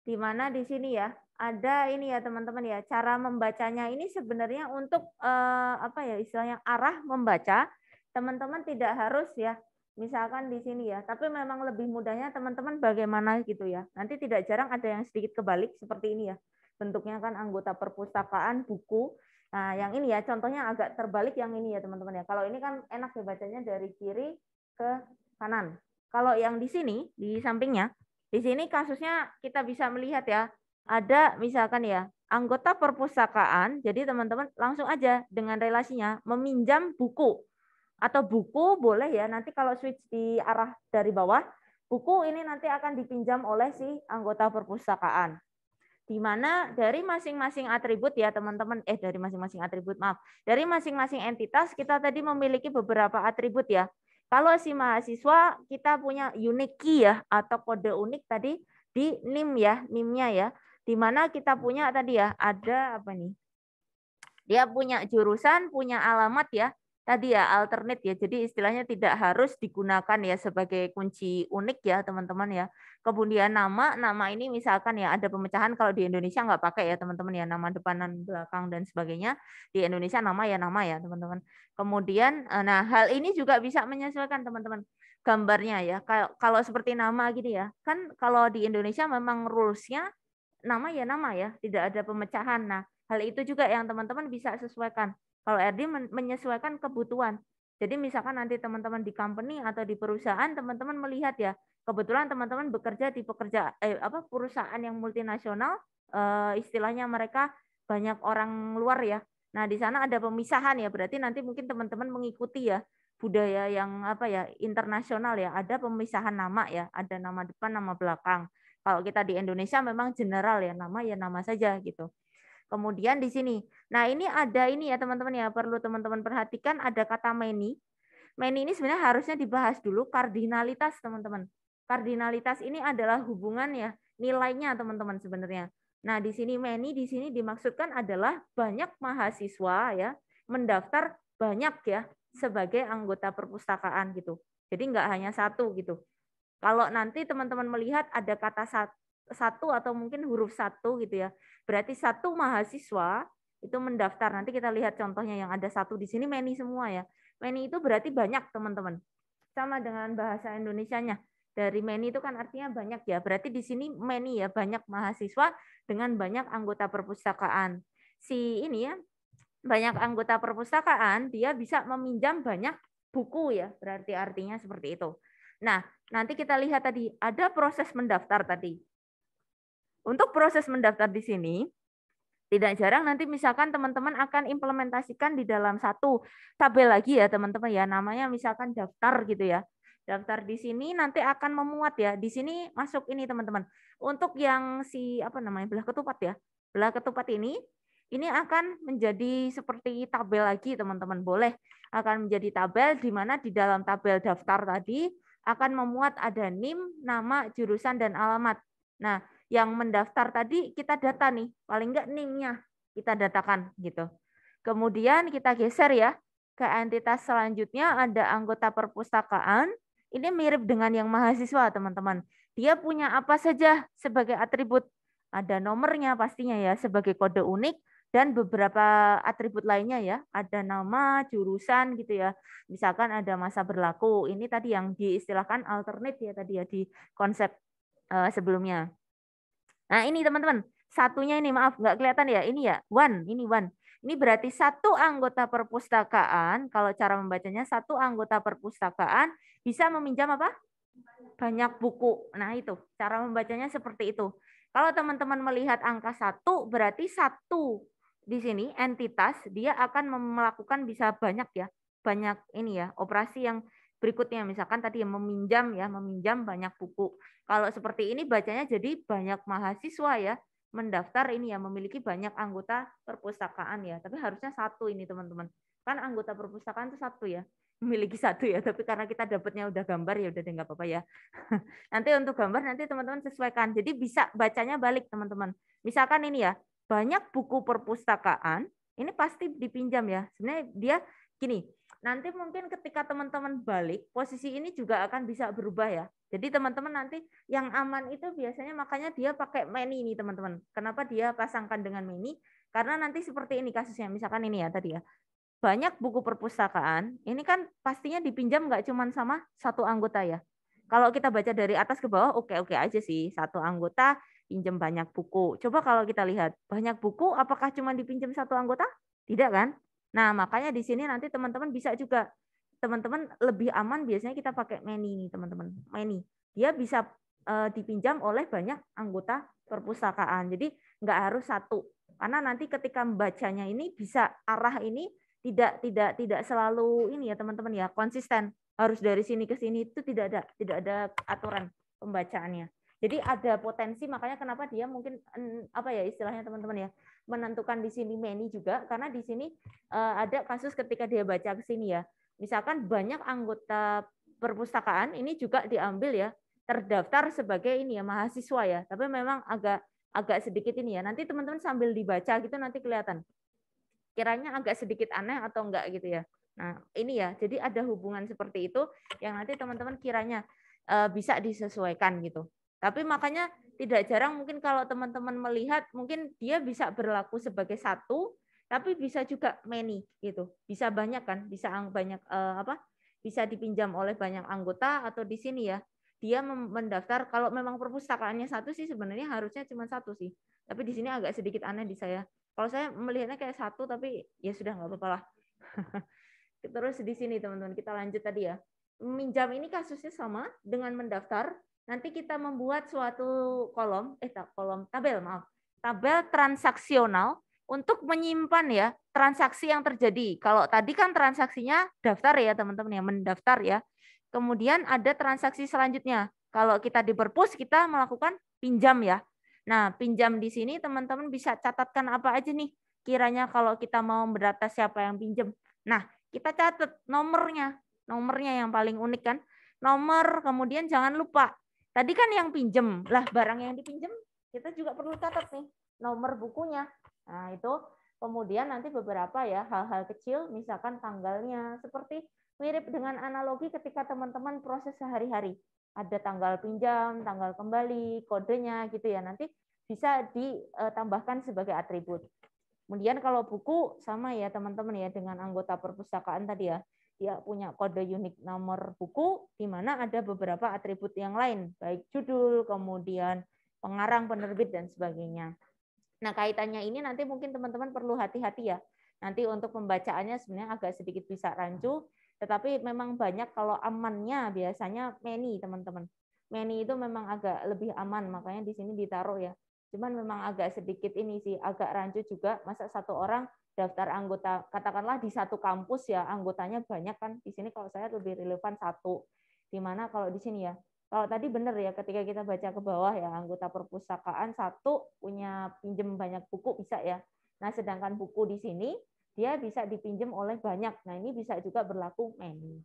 di mana di sini ya, ada ini ya teman-teman ya, cara membacanya ini sebenarnya untuk apa ya istilahnya arah membaca, teman-teman tidak harus ya, misalkan di sini ya, tapi memang lebih mudahnya teman-teman bagaimana gitu ya. Nanti tidak jarang ada yang sedikit kebalik seperti ini ya, bentuknya kan anggota perpustakaan, buku. Nah, yang ini ya, contohnya agak terbalik yang ini ya teman-teman ya. Kalau ini kan enak ya bacanya dari kiri ke kanan. Kalau yang di sini, di sampingnya, di sini kasusnya kita bisa melihat ya, ada misalkan ya, anggota perpustakaan, jadi teman-teman langsung aja dengan relasinya meminjam buku. Atau buku boleh ya, nanti kalau switch di arah dari bawah, buku ini nanti akan dipinjam oleh si anggota perpustakaan. Di mana dari masing-masing atribut ya teman-teman, dari masing-masing atribut, maaf. Dari masing-masing entitas kita tadi memiliki beberapa atribut ya. Kalau si mahasiswa kita punya unique key ya, atau kode unik tadi di NIM ya, NIM-nya ya. Di mana kita punya tadi ya, ada apa nih? Dia punya jurusan, punya alamat ya. Tadi ya alternate ya. Jadi istilahnya tidak harus digunakan ya sebagai kunci unik ya teman-teman ya. Kemudian nama ini misalkan ya ada pemecahan kalau di Indonesia nggak pakai ya teman-teman ya, nama depanan belakang dan sebagainya. Di Indonesia nama ya teman-teman. Kemudian nah hal ini juga bisa menyesuaikan teman-teman gambarnya ya. Kalau seperti nama gini ya. Kan kalau di Indonesia memang rules-nya nama ya, tidak ada pemecahan. Nah, hal itu juga yang teman-teman bisa sesuaikan. Kalau RD menyesuaikan kebutuhan. Jadi misalkan nanti teman-teman di company atau di perusahaan, teman-teman melihat ya, kebetulan teman-teman bekerja di perusahaan yang multinasional, istilahnya mereka banyak orang luar ya. Nah, di sana ada pemisahan ya, berarti nanti mungkin teman-teman mengikuti ya budaya yang internasional ya, ada pemisahan nama ya, ada nama depan, nama belakang. Kalau kita di Indonesia memang general ya nama saja gitu. Kemudian di sini. Nah, ini ada ini ya teman-teman ya, perlu teman-teman perhatikan ada kata many. Many ini sebenarnya harusnya dibahas dulu kardinalitas teman-teman. Kardinalitas ini adalah hubungan ya, nilainya teman-teman sebenarnya. Nah, di sini many di sini dimaksudkan adalah banyak mahasiswa ya mendaftar banyak ya sebagai anggota perpustakaan gitu. Jadi nggak hanya satu gitu. Kalau nanti teman-teman melihat ada kata satu atau mungkin huruf satu gitu ya, berarti satu mahasiswa itu mendaftar. Nanti kita lihat contohnya yang ada satu di sini many semua ya. Many itu berarti banyak teman-teman. Sama dengan bahasa Indonesianya. Dari many itu kan artinya banyak ya. Berarti di sini many ya, banyak mahasiswa dengan banyak anggota perpustakaan. Si ini ya, banyak anggota perpustakaan, dia bisa meminjam banyak buku ya. Berarti artinya seperti itu. Nah, nanti kita lihat tadi ada proses mendaftar tadi. Untuk proses mendaftar di sini, tidak jarang nanti misalkan teman-teman akan implementasikan di dalam satu tabel lagi ya teman-teman ya, namanya misalkan daftar gitu ya. Daftar di sini nanti akan memuat ya. Di sini masuk ini teman-teman. Untuk yang belah ketupat ya. Belah ketupat ini akan menjadi seperti tabel lagi teman-teman. Boleh akan menjadi tabel di mana di dalam tabel daftar tadi akan memuat ada NIM, nama, jurusan dan alamat. Nah, yang mendaftar tadi kita data nih, paling enggak NIM-nya kita datakan gitu. Kemudian kita geser ya ke entitas selanjutnya, ada anggota perpustakaan. Ini mirip dengan yang mahasiswa teman-teman. Dia punya apa saja sebagai atribut? Ada nomornya pastinya ya sebagai kode unik dan beberapa atribut lainnya ya. Ada nama, jurusan gitu ya. Misalkan ada masa berlaku. Ini tadi yang diistilahkan alternate ya tadi ya di konsep sebelumnya. Nah ini teman-teman, satunya ini maaf nggak kelihatan ya, ini ya ini one. Ini berarti satu anggota perpustakaan, kalau cara membacanya satu anggota perpustakaan bisa meminjam apa? Banyak buku. Nah itu, cara membacanya seperti itu. Kalau teman-teman melihat angka 1, berarti satu di sini entitas, dia akan melakukan bisa banyak ya. Banyak ini ya, operasi yang berikutnya. Misalkan tadi yang meminjam banyak buku. Kalau seperti ini bacanya jadi banyak mahasiswa ya, mendaftar ini ya, memiliki banyak anggota perpustakaan ya. Tapi harusnya satu ini teman-teman. Kan anggota perpustakaan itu satu ya. memiliki satu ya, tapi karena kita dapatnya udah gambar ya udah deh nggak apa-apa ya. Nanti untuk gambar nanti teman-teman sesuaikan. Jadi bisa bacanya balik teman-teman. Misalkan ini ya, banyak buku perpustakaan, ini pasti dipinjam ya. Sebenarnya dia gini, nanti mungkin ketika teman-teman balik, posisi ini juga akan bisa berubah ya. Jadi teman-teman nanti yang aman itu biasanya makanya dia pakai many ini teman-teman. Kenapa dia pasangkan dengan many? Karena nanti seperti ini kasusnya, misalkan ini ya tadi ya. Banyak buku perpustakaan, ini kan pastinya dipinjam nggak cuma sama satu anggota ya. Kalau kita baca dari atas ke bawah, oke-oke aja sih. Satu anggota pinjam banyak buku. Coba kalau kita lihat, banyak buku apakah cuma dipinjam satu anggota? Tidak kan? Nah, makanya di sini nanti teman-teman bisa juga. Teman-teman lebih aman biasanya kita pakai many nih, teman-teman. Many. Dia bisa dipinjam oleh banyak anggota perpustakaan. Jadi nggak harus satu. Karena nanti ketika membacanya ini bisa arah ini tidak selalu ini ya teman-teman ya, konsisten. Harus dari sini ke sini itu tidak ada aturan pembacaannya. Jadi ada potensi, makanya kenapa dia mungkin apa ya istilahnya teman-teman ya, menentukan di sini many juga karena di sini ada kasus ketika dia baca ke sini ya. Misalkan banyak anggota perpustakaan ini juga diambil ya, terdaftar sebagai ini ya mahasiswa ya, tapi memang agak sedikit ini ya. Nanti teman-teman sambil dibaca gitu nanti kelihatan kiranya agak sedikit aneh atau enggak gitu ya. Nah, ini ya, jadi ada hubungan seperti itu yang nanti teman-teman kiranya bisa disesuaikan gitu. Tapi makanya tidak jarang mungkin kalau teman-teman melihat mungkin dia bisa berlaku sebagai satu, tapi bisa juga many gitu. Bisa banyak kan, bisa banyak bisa dipinjam oleh banyak anggota atau di sini ya. Dia mendaftar kalau memang perpustakaannya satu sih sebenarnya harusnya cuma satu sih. Tapi di sini agak sedikit aneh di saya. Kalau saya melihatnya kayak satu, tapi ya sudah nggak apa-apa lah. Terus di sini teman-teman, kita lanjut tadi ya. Minjam ini kasusnya sama dengan mendaftar. Nanti kita membuat suatu tabel, tabel transaksional untuk menyimpan ya transaksi yang terjadi. Kalau tadi kan transaksinya daftar ya teman-teman ya, mendaftar ya. Kemudian ada transaksi selanjutnya. Kalau kita di perpus, kita melakukan pinjam ya. Nah, pinjam di sini teman-teman bisa catatkan apa aja nih. Kiranya kalau kita mau mendata siapa yang pinjam. Nah, kita catat nomornya. Nomornya yang paling unik kan. Nomor, kemudian jangan lupa. Tadi kan yang pinjam. Lah, barang yang dipinjam kita juga perlu catat nih. Nomor bukunya. Nah, itu kemudian nanti beberapa ya hal-hal kecil, misalkan tanggalnya. Seperti mirip dengan analogi ketika teman-teman proses sehari-hari. Ada tanggal pinjam, tanggal kembali, kodenya gitu ya. Nanti bisa ditambahkan sebagai atribut. Kemudian kalau buku sama ya teman-teman ya dengan anggota perpustakaan tadi ya. Dia punya kode unik nomor buku di mana ada beberapa atribut yang lain, baik judul, kemudian pengarang, penerbit dan sebagainya. Nah, kaitannya ini nanti mungkin teman-teman perlu hati-hati ya. Nanti untuk pembacaannya sebenarnya agak sedikit bisa rancu, tetapi memang banyak kalau amannya biasanya many teman-teman. Many itu memang agak lebih aman, makanya di sini ditaruh ya. Cuman memang agak sedikit ini sih, agak rancu juga. Masa satu orang daftar anggota, katakanlah di satu kampus ya, anggotanya banyak kan. Di sini kalau saya lebih relevan satu. Dimana kalau di sini ya, kalau tadi benar ya, ketika kita baca ke bawah ya, anggota perpustakaan satu punya pinjem banyak buku bisa ya. Nah, sedangkan buku di sini dia bisa dipinjam oleh banyak. Nah, ini bisa juga berlaku many.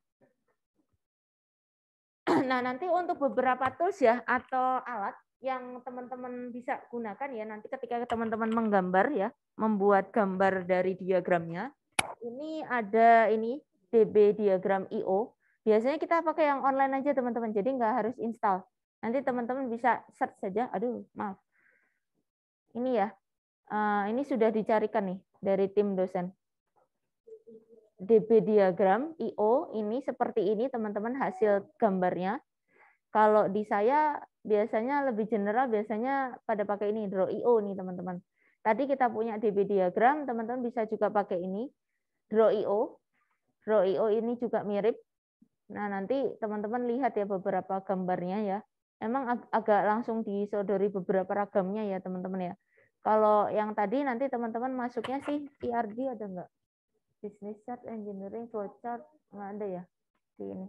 Nah, nanti untuk beberapa tools ya atau alat yang teman-teman bisa gunakan ya nanti ketika teman-teman menggambar ya, membuat gambar dari diagramnya. Ini ada ini DB diagram IO. Biasanya kita pakai yang online aja teman-teman, jadi nggak harus install. Nanti teman-teman bisa search saja. Aduh, maaf. Ini ya, ini sudah dicarikan nih dari tim dosen. DB diagram IO ini seperti ini teman-teman hasil gambarnya. Kalau di saya biasanya lebih general, biasanya pada pakai ini Draw.io nih teman-teman. Tadi kita punya DB diagram, teman-teman bisa juga pakai ini Draw.io. Draw.io ini juga mirip. Nah, nanti teman-teman lihat ya beberapa gambarnya ya. Emang agak langsung disodori beberapa ragamnya ya teman-teman ya. Kalau yang tadi nanti teman-teman masuknya sih PRD ada nggak? Business chart, engineering, flowchart, nggak ada ya di ini.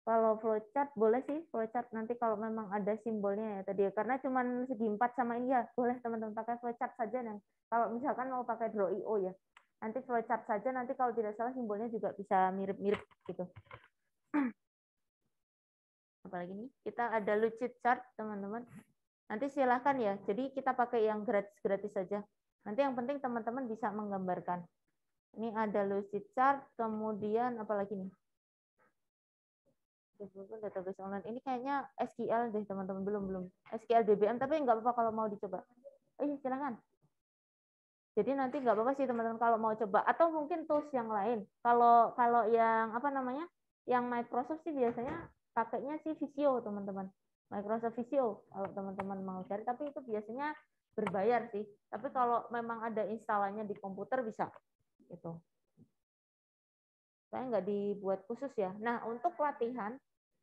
Kalau flowchart boleh sih, flowchart nanti kalau memang ada simbolnya ya tadi ya. Karena cuma segi 4 sama ini ya, boleh teman-teman pakai flowchart saja. Dan kalau misalkan mau pakai Draw.io ya. Nanti flowchart saja, nanti kalau tidak salah simbolnya juga bisa mirip-mirip gitu. Apalagi nih, kita ada Lucid Chart, teman-teman. Nanti silahkan ya, jadi kita pakai yang gratis-gratis saja. Nanti yang penting teman-teman bisa menggambarkan. Ini ada Lucid Chart, kemudian apalagi nih? Database online. Ini kayaknya SQL deh teman-teman, belum. SQL DBM, tapi nggak apa-apa kalau mau dicoba. Oh iya, silakan. Jadi nanti nggak apa-apa sih teman-teman kalau mau coba, atau mungkin tools yang lain. Kalau yang apa namanya, yang Microsoft sih biasanya pakainya sih Visio teman-teman. Microsoft Visio kalau teman-teman mau cari, tapi itu biasanya berbayar sih. Tapi kalau memang ada instalannya di komputer bisa itu. Saya nggak dibuat khusus ya. Nah, untuk latihan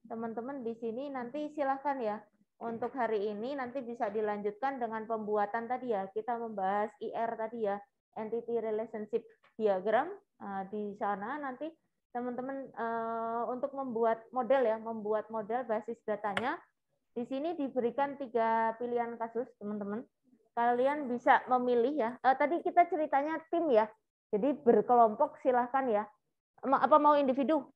teman-teman di sini nanti silahkan ya. Untuk hari ini nanti bisa dilanjutkan dengan pembuatan tadi ya. Kita membahas IR tadi ya, Entity Relationship Diagram. Di sana nanti teman-teman untuk membuat model ya, membuat model basis datanya. Di sini diberikan 3 pilihan kasus, teman-teman. Kalian bisa memilih ya. Tadi kita ceritanya tim ya. Jadi berkelompok silahkan ya. Apa mau individu?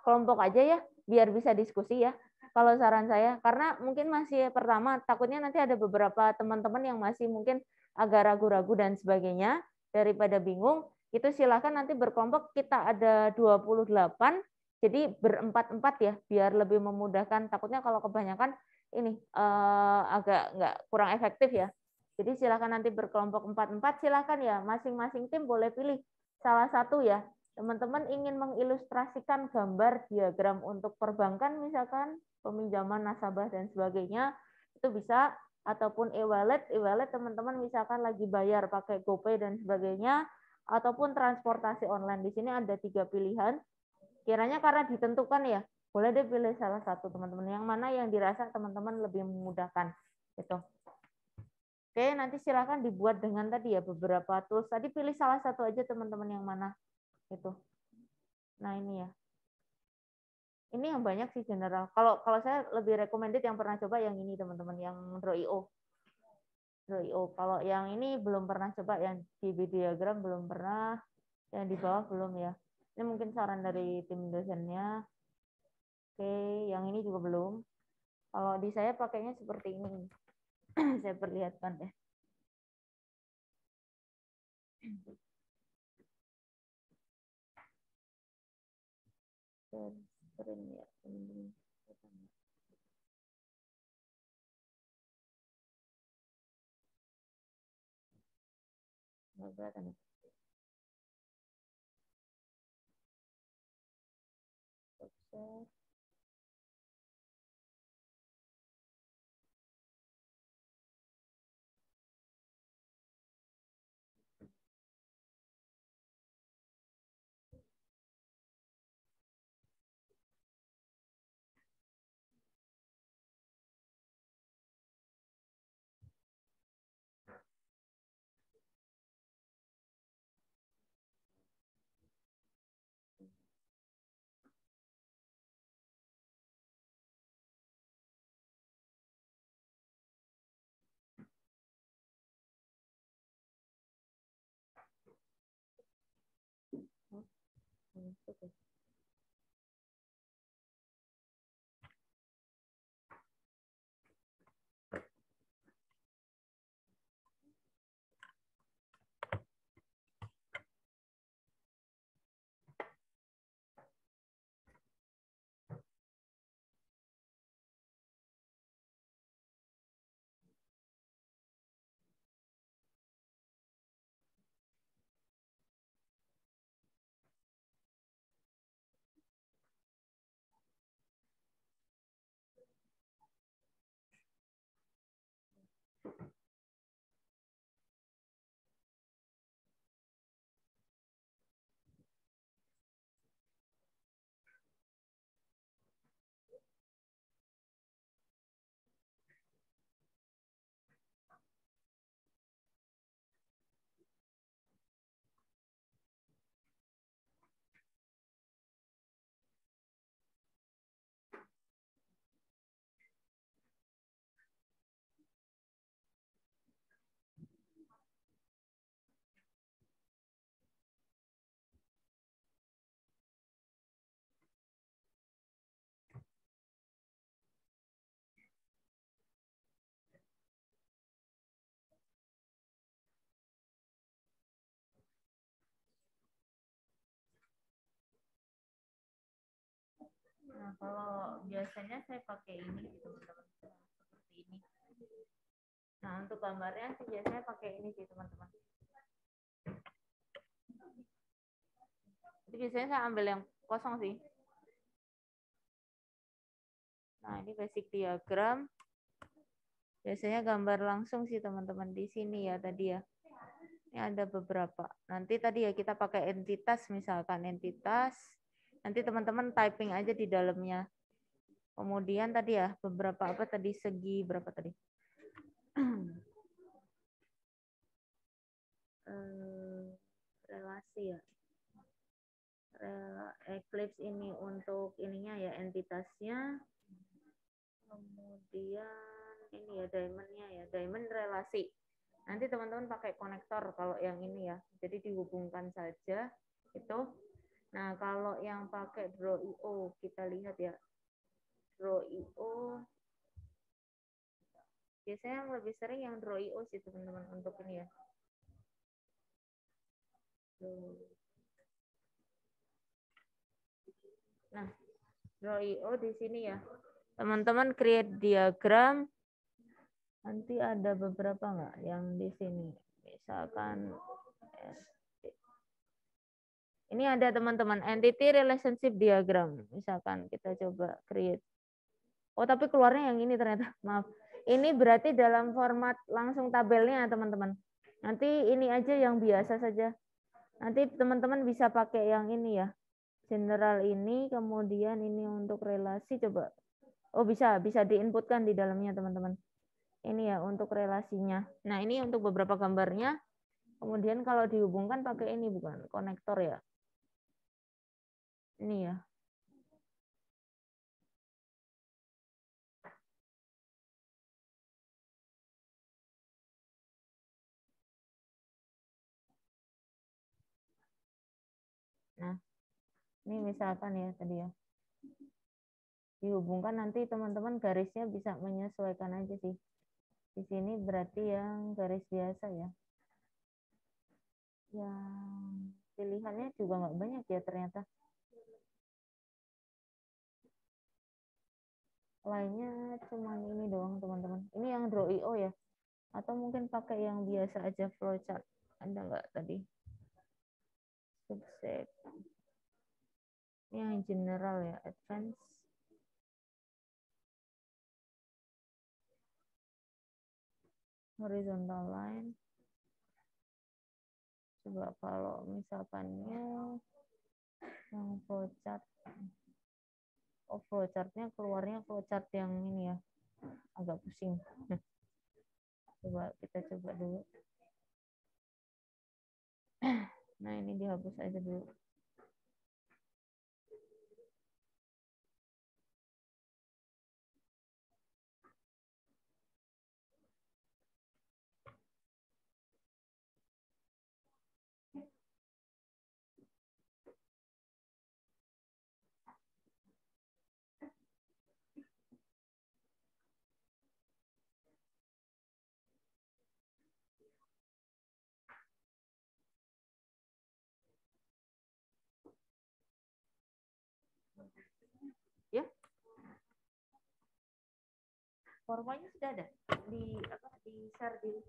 Kelompok aja ya, biar bisa diskusi ya. Kalau saran saya, karena mungkin masih pertama, takutnya nanti ada beberapa teman-teman yang masih mungkin agak ragu-ragu dan sebagainya, daripada bingung, itu silakan nanti berkelompok, kita ada 28, jadi berempat-empat ya, biar lebih memudahkan. Takutnya kalau kebanyakan ini agak nggak kurang efektif ya. Jadi silakan nanti berkelompok 4-4, silakan ya, masing-masing tim boleh pilih salah satu ya. Teman-teman ingin mengilustrasikan gambar diagram untuk perbankan misalkan, peminjaman nasabah dan sebagainya, itu bisa, ataupun e-wallet teman-teman misalkan lagi bayar pakai GoPay dan sebagainya, ataupun transportasi online. Di sini ada 3 pilihan. Kiranya karena ditentukan ya, boleh deh pilih salah satu teman-teman, yang mana yang dirasa teman-teman lebih memudahkan gitu. Oke, nanti silakan dibuat dengan tadi ya beberapa tools. Tadi pilih salah satu aja teman-teman yang mana itu. Nah, ini ya. Ini yang banyak sih general. Kalau saya lebih recommended yang pernah coba yang ini teman-teman, yang Draw.io. Draw.io. Kalau yang ini belum pernah coba, yang GB diagram belum pernah, yang di bawah belum ya. Ini mungkin saran dari tim dosennya. Oke, yang ini juga belum. Kalau di saya pakainya seperti ini. Saya perlihatkan ya. Screen ya, teman-teman. Nggak kelihatan ya. Share. Oh, Nah, kalau biasanya saya pakai ini gitu teman-teman, seperti ini. Nah, untuk gambarnya sih biasanya pakai ini sih teman-teman. Jadi biasanya saya ambil yang kosong sih. Nah, ini basic diagram. Biasanya gambar langsung sih teman-teman di sini ya tadi ya. Ini ada beberapa. Nanti tadi ya kita pakai entitas, misalkan entitas. Nanti teman-teman typing aja di dalamnya. Kemudian tadi ya beberapa apa tadi, segi berapa tadi? Relasi ya. Eclipse ini untuk ininya ya, entitasnya. Kemudian ini ya diamondnya ya, diamond relasi. Nanti teman-teman pakai konektor kalau yang ini ya, jadi dihubungkan saja itu. Nah kalau yang pakai Draw.io kita lihat ya, Draw.io biasanya yang lebih sering yang Draw.io sih teman-teman untuk ini ya. Nah Draw.io di sini ya, teman-teman create diagram. Nanti ada beberapa nggak yang di sini, misalkan ini ada teman-teman entity relationship diagram, misalkan kita coba create. Oh tapi keluarnya yang ini ternyata, maaf. Ini berarti dalam format langsung tabelnya teman-teman. Nanti ini aja yang biasa saja. Nanti teman-teman bisa pakai yang ini ya, general ini, kemudian ini untuk relasi coba. Oh bisa diinputkan di dalamnya teman-teman. Ini ya untuk relasinya. Nah ini untuk beberapa gambarnya. Kemudian kalau dihubungkan pakai ini bukan konektor ya. Ini ya. Nah ini misalkan ya tadi ya. Dihubungkan nanti teman-teman garisnya bisa menyesuaikan aja sih. Di sini berarti yang garis biasa ya. Yang pilihannya juga nggak banyak ya ternyata. Lainnya cuman ini doang teman-teman. Ini yang Draw.io ya. Atau mungkin pakai yang biasa aja flowchart. Ada nggak tadi? Subset. Ini yang general ya, advance. Horizontal line. Coba kalau misalkannya yang flowchart. Oh, flowchartnya keluarnya flowchart yang ini ya, agak pusing. Coba kita coba dulu. Nah ini dihapus aja dulu. Ya, formanya sudah ada di apa, di share di.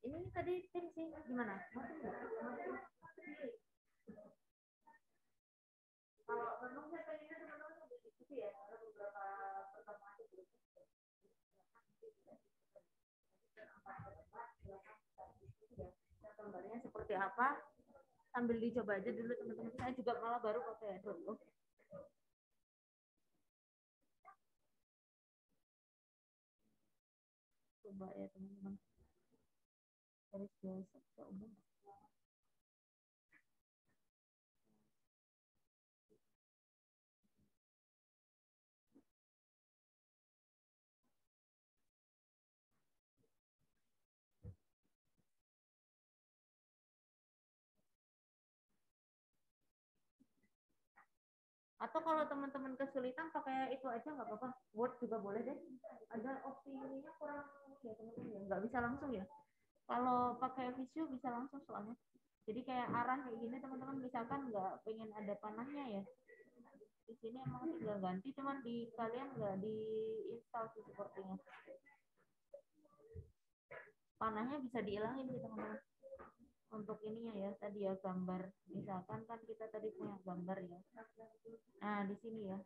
Ini tadi tim sih gimana? Kalau memang saya pengennya teman-teman lebih diskusi ya, ada beberapa pertemuan itu. Gambarnya seperti apa? Sambil dicoba aja dulu teman-teman. Saya juga malah baru pakai dulu. Coba ya teman-teman. Garis biasa coba. Atau kalau teman-teman kesulitan pakai itu aja nggak apa-apa. Word juga boleh deh. Ada opsi ininya kurang ya teman-teman ya. Nggak bisa langsung ya. Kalau pakai Visio bisa langsung soalnya. Jadi kayak arah kayak gini teman-teman misalkan nggak pengen ada panahnya ya. Di sini emang tinggal ganti, cuman di kalian nggak diinstal sih sepertinya. Panahnya bisa dihilangin sih teman-teman. Untuk ininya ya tadi ya gambar. Misalkan kan kita tadi punya gambar ya. Nah di sini ya.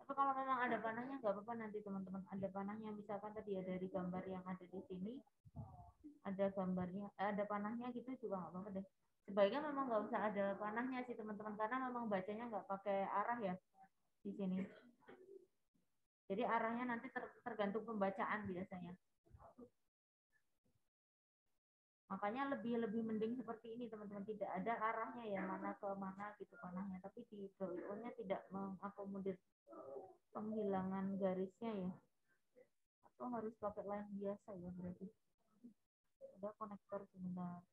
Tapi kalau memang ada panahnya nggak apa-apa nanti teman-teman. Ada panahnya misalkan tadi ya dari gambar yang ada di sini. Ada gambarnya, ada panahnya gitu juga nggak apa-apa deh. Sebaiknya memang nggak usah ada panahnya sih teman-teman. Karena memang bacanya nggak pakai arah ya di sini. Jadi arahnya nanti tergantung pembacaan biasanya. Makanya lebih mending seperti ini teman-teman, tidak ada arahnya ya mana ke mana gitu panahnya, tapi di GUI-nya tidak mengakomodir penghilangan garisnya ya, atau harus pakai line biasa ya berarti. Ada konektor sebentar.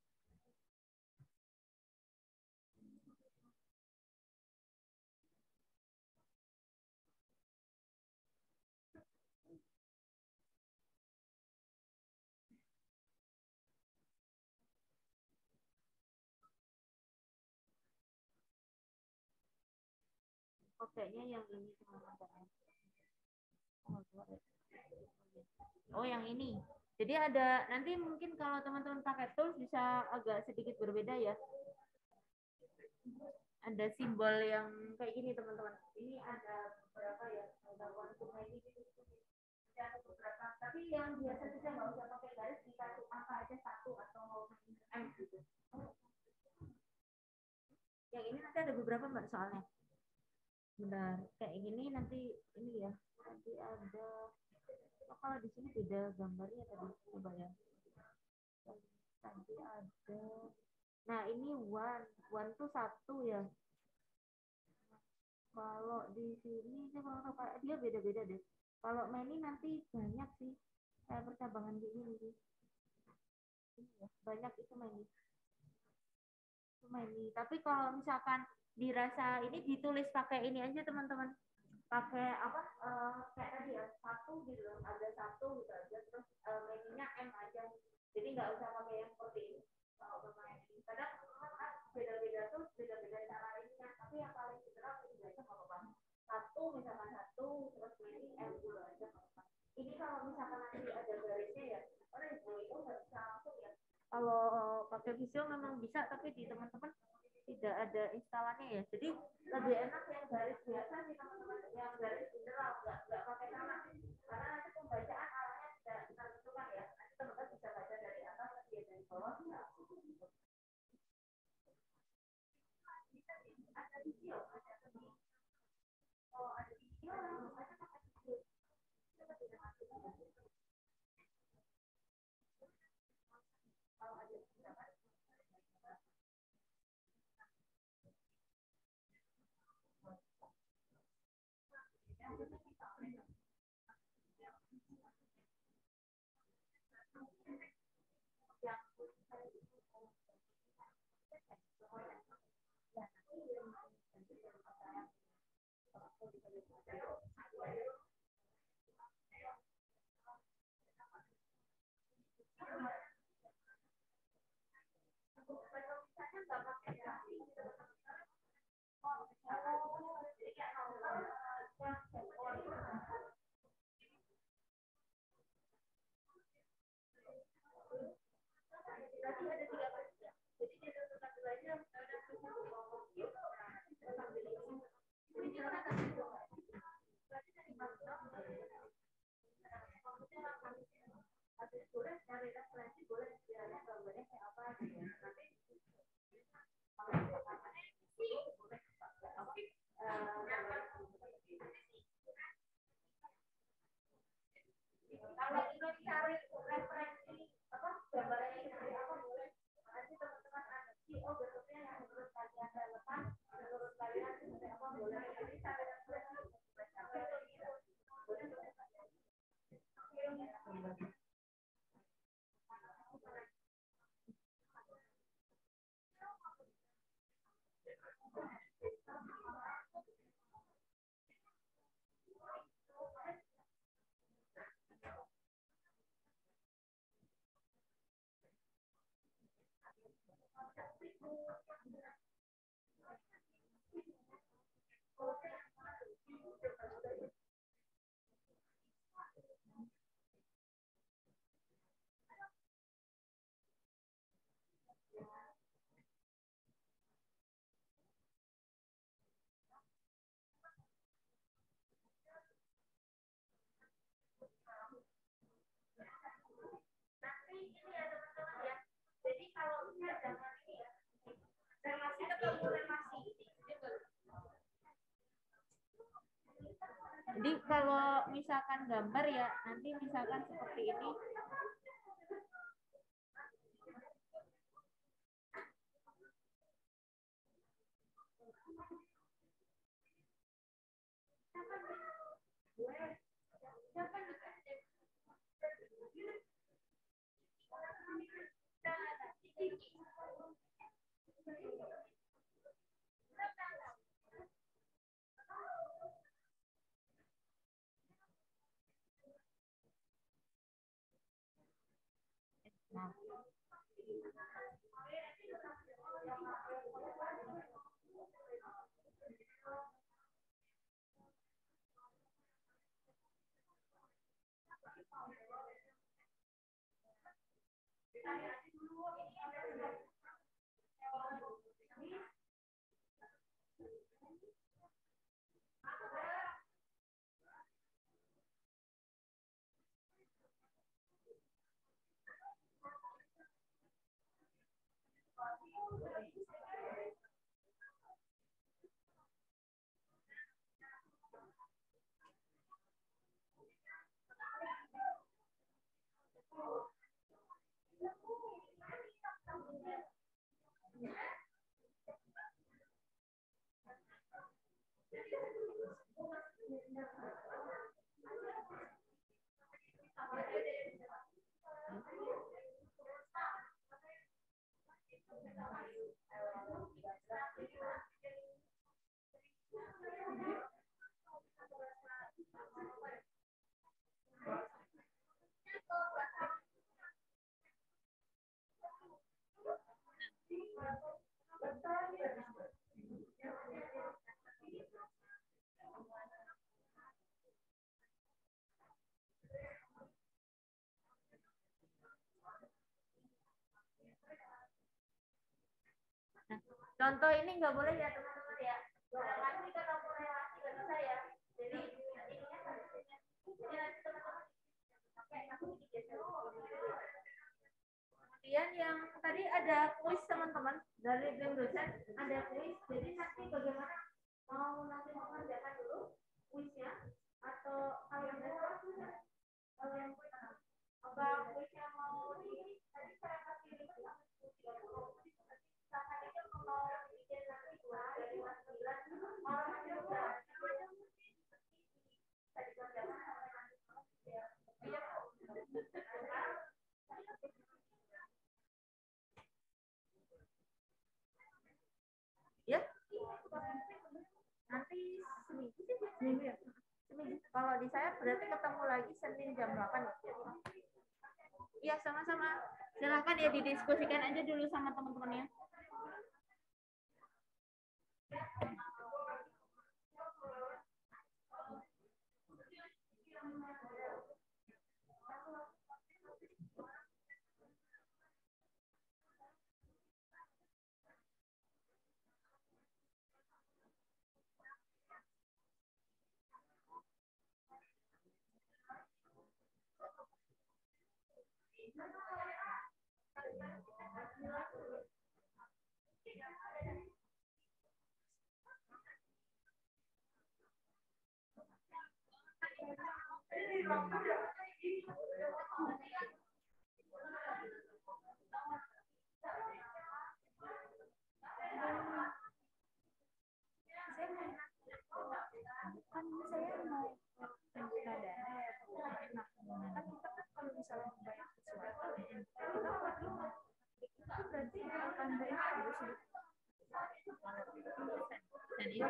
Pakainya yang ini teman-teman. Oh yang ini. Jadi ada nanti mungkin kalau teman-teman pakai tools bisa agak sedikit berbeda ya. Ada simbol yang kayak gini teman-teman. Ini ada berapa ya? Ada konsumen ini gitu. Ada beberapa. Tapi yang biasa kita nggak usah pakai garis, dikasih angka aja 1 atau M gitu. Yang ini nanti ada beberapa mbak soalnya. Benar. Kayak gini nanti ini ya. Nanti ada. Oh, kalau di sini beda gambarnya tadi. Coba ya. Tadi ada. Nah ini one. One tuh 1 ya. Kalau di sini sih kalau kayak dia beda-beda deh. Kalau Meni nanti banyak sih kayak percabangan di ini sih. Banyak itu Meni. Tapi kalau misalkan dirasa ini ditulis pakai ini aja teman-teman. Pakai apa? Kayak tadi ya 1 gitu loh. Ada 1 gitu aja. Terus Meninya M aja. Jadi nggak usah pakai yang seperti ini. Kalau bermain ini. Kadang kan beda-beda tuh beda-beda cara ininya. Tapi yang paling general itu aja nggak apa-apa. 1 misalkan 1 terus Meni M dulu aja. Ini kalau misalkan nanti ada garisnya ya, orang ibu itu nggak bisa langsung ya. Kalau pakai Visio memang bisa, tapi di teman-teman tidak ada instalannya ya. Jadi lebih enak yang garis biasa sih teman-teman, yang garis general nggak pakai nama. Karena nanti pembacaan arahnya tidak tentukan ya. Nanti teman-teman bisa baca dari atas, ya dari bawah. Ada video, ada video. Oh, ada video, kalau ingin cari referensi apa gambarnya seperti apa boleh nanti teman-teman ada sih oh bentuknya yang menurut kalian relevan menurut kalian seperti apa boleh jadi cari referensi Jadi kalau misalkan gambar ya, nanti misalkan seperti ini. Nah. Contoh ini nggak boleh ya teman-teman ya. Relasi ketemu relasi nggak bisa ya. Jadi ininya harusnya. Jadi nanti teman-teman pakai aku digeser. Kemudian yang tadi ada kuis teman-teman dari tim dosen ada kuis. Jadi nanti bagaimana mau nanti mengerjakan dulu kuisnya atau kalau yang apa kuisnya mau di tadi saya kasih link sama ya nanti seminggu ya seminggu. Kalau di saya berarti ketemu lagi Senin jam 8 ya. Iya sama-sama, silahkan ya didiskusikan aja dulu sama teman-temannya. Kan saya mau minta dana ya, enak. Kan kita kan kalau misalnya membayar sesuatu, itu berarti akan bayar harus dan ini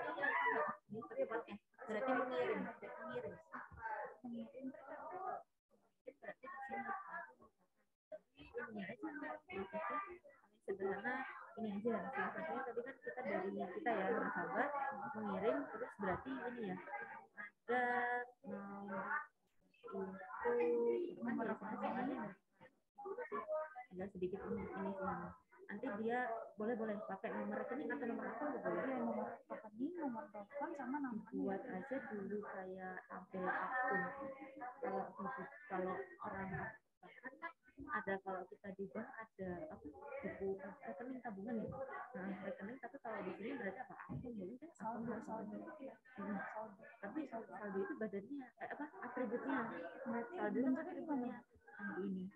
repotnya berarti mengirim berarti di sini ini aja paling sederhana ini aja silakan. Tadi kan kita dari kita ya nasabah mengirim, terus berarti ini ya ada itu nomor rekeningnya agak sedikit ini nanti dia boleh pakai nomor rekening atau nomor apa boleh ya, nomor rekening, nomor telepon sama nama. Buat aja dulu kayak tabel akun. Kalau orang ada, kalau kita di bank ada apa buku rekening tabungan ya. Nah, rekening, tapi kalau di sini berarti apa akun ya udah saldo. Tapi saldo itu badannya apa atributnya. Saldo itu atributnya ini.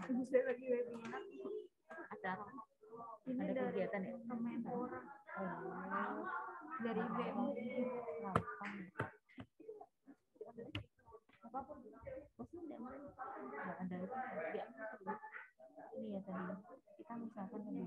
Bisa lagi webinar. Ada Ini ada dari kegiatan ya. Kemenpora. Dari BEM. Apapun pasti tidak ada ini ya tadi kita misalkan tadi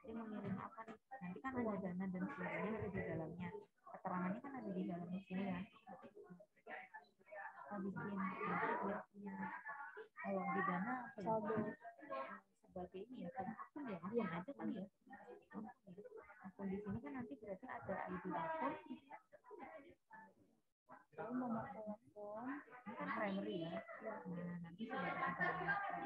dia mengirim apa nih, nanti kan ada dana dan sebagainya ada di dalamnya, keterangannya kan ada di dalamnya sini ya. Kita bikin punya kalau di dana saldo sebagai ini ya kan akun ya akun aja kan ya akun di sini kan nanti berarti ada ID akun Kalau nomor telepon ini kan primary ya. Nah nanti sudah ada telepon.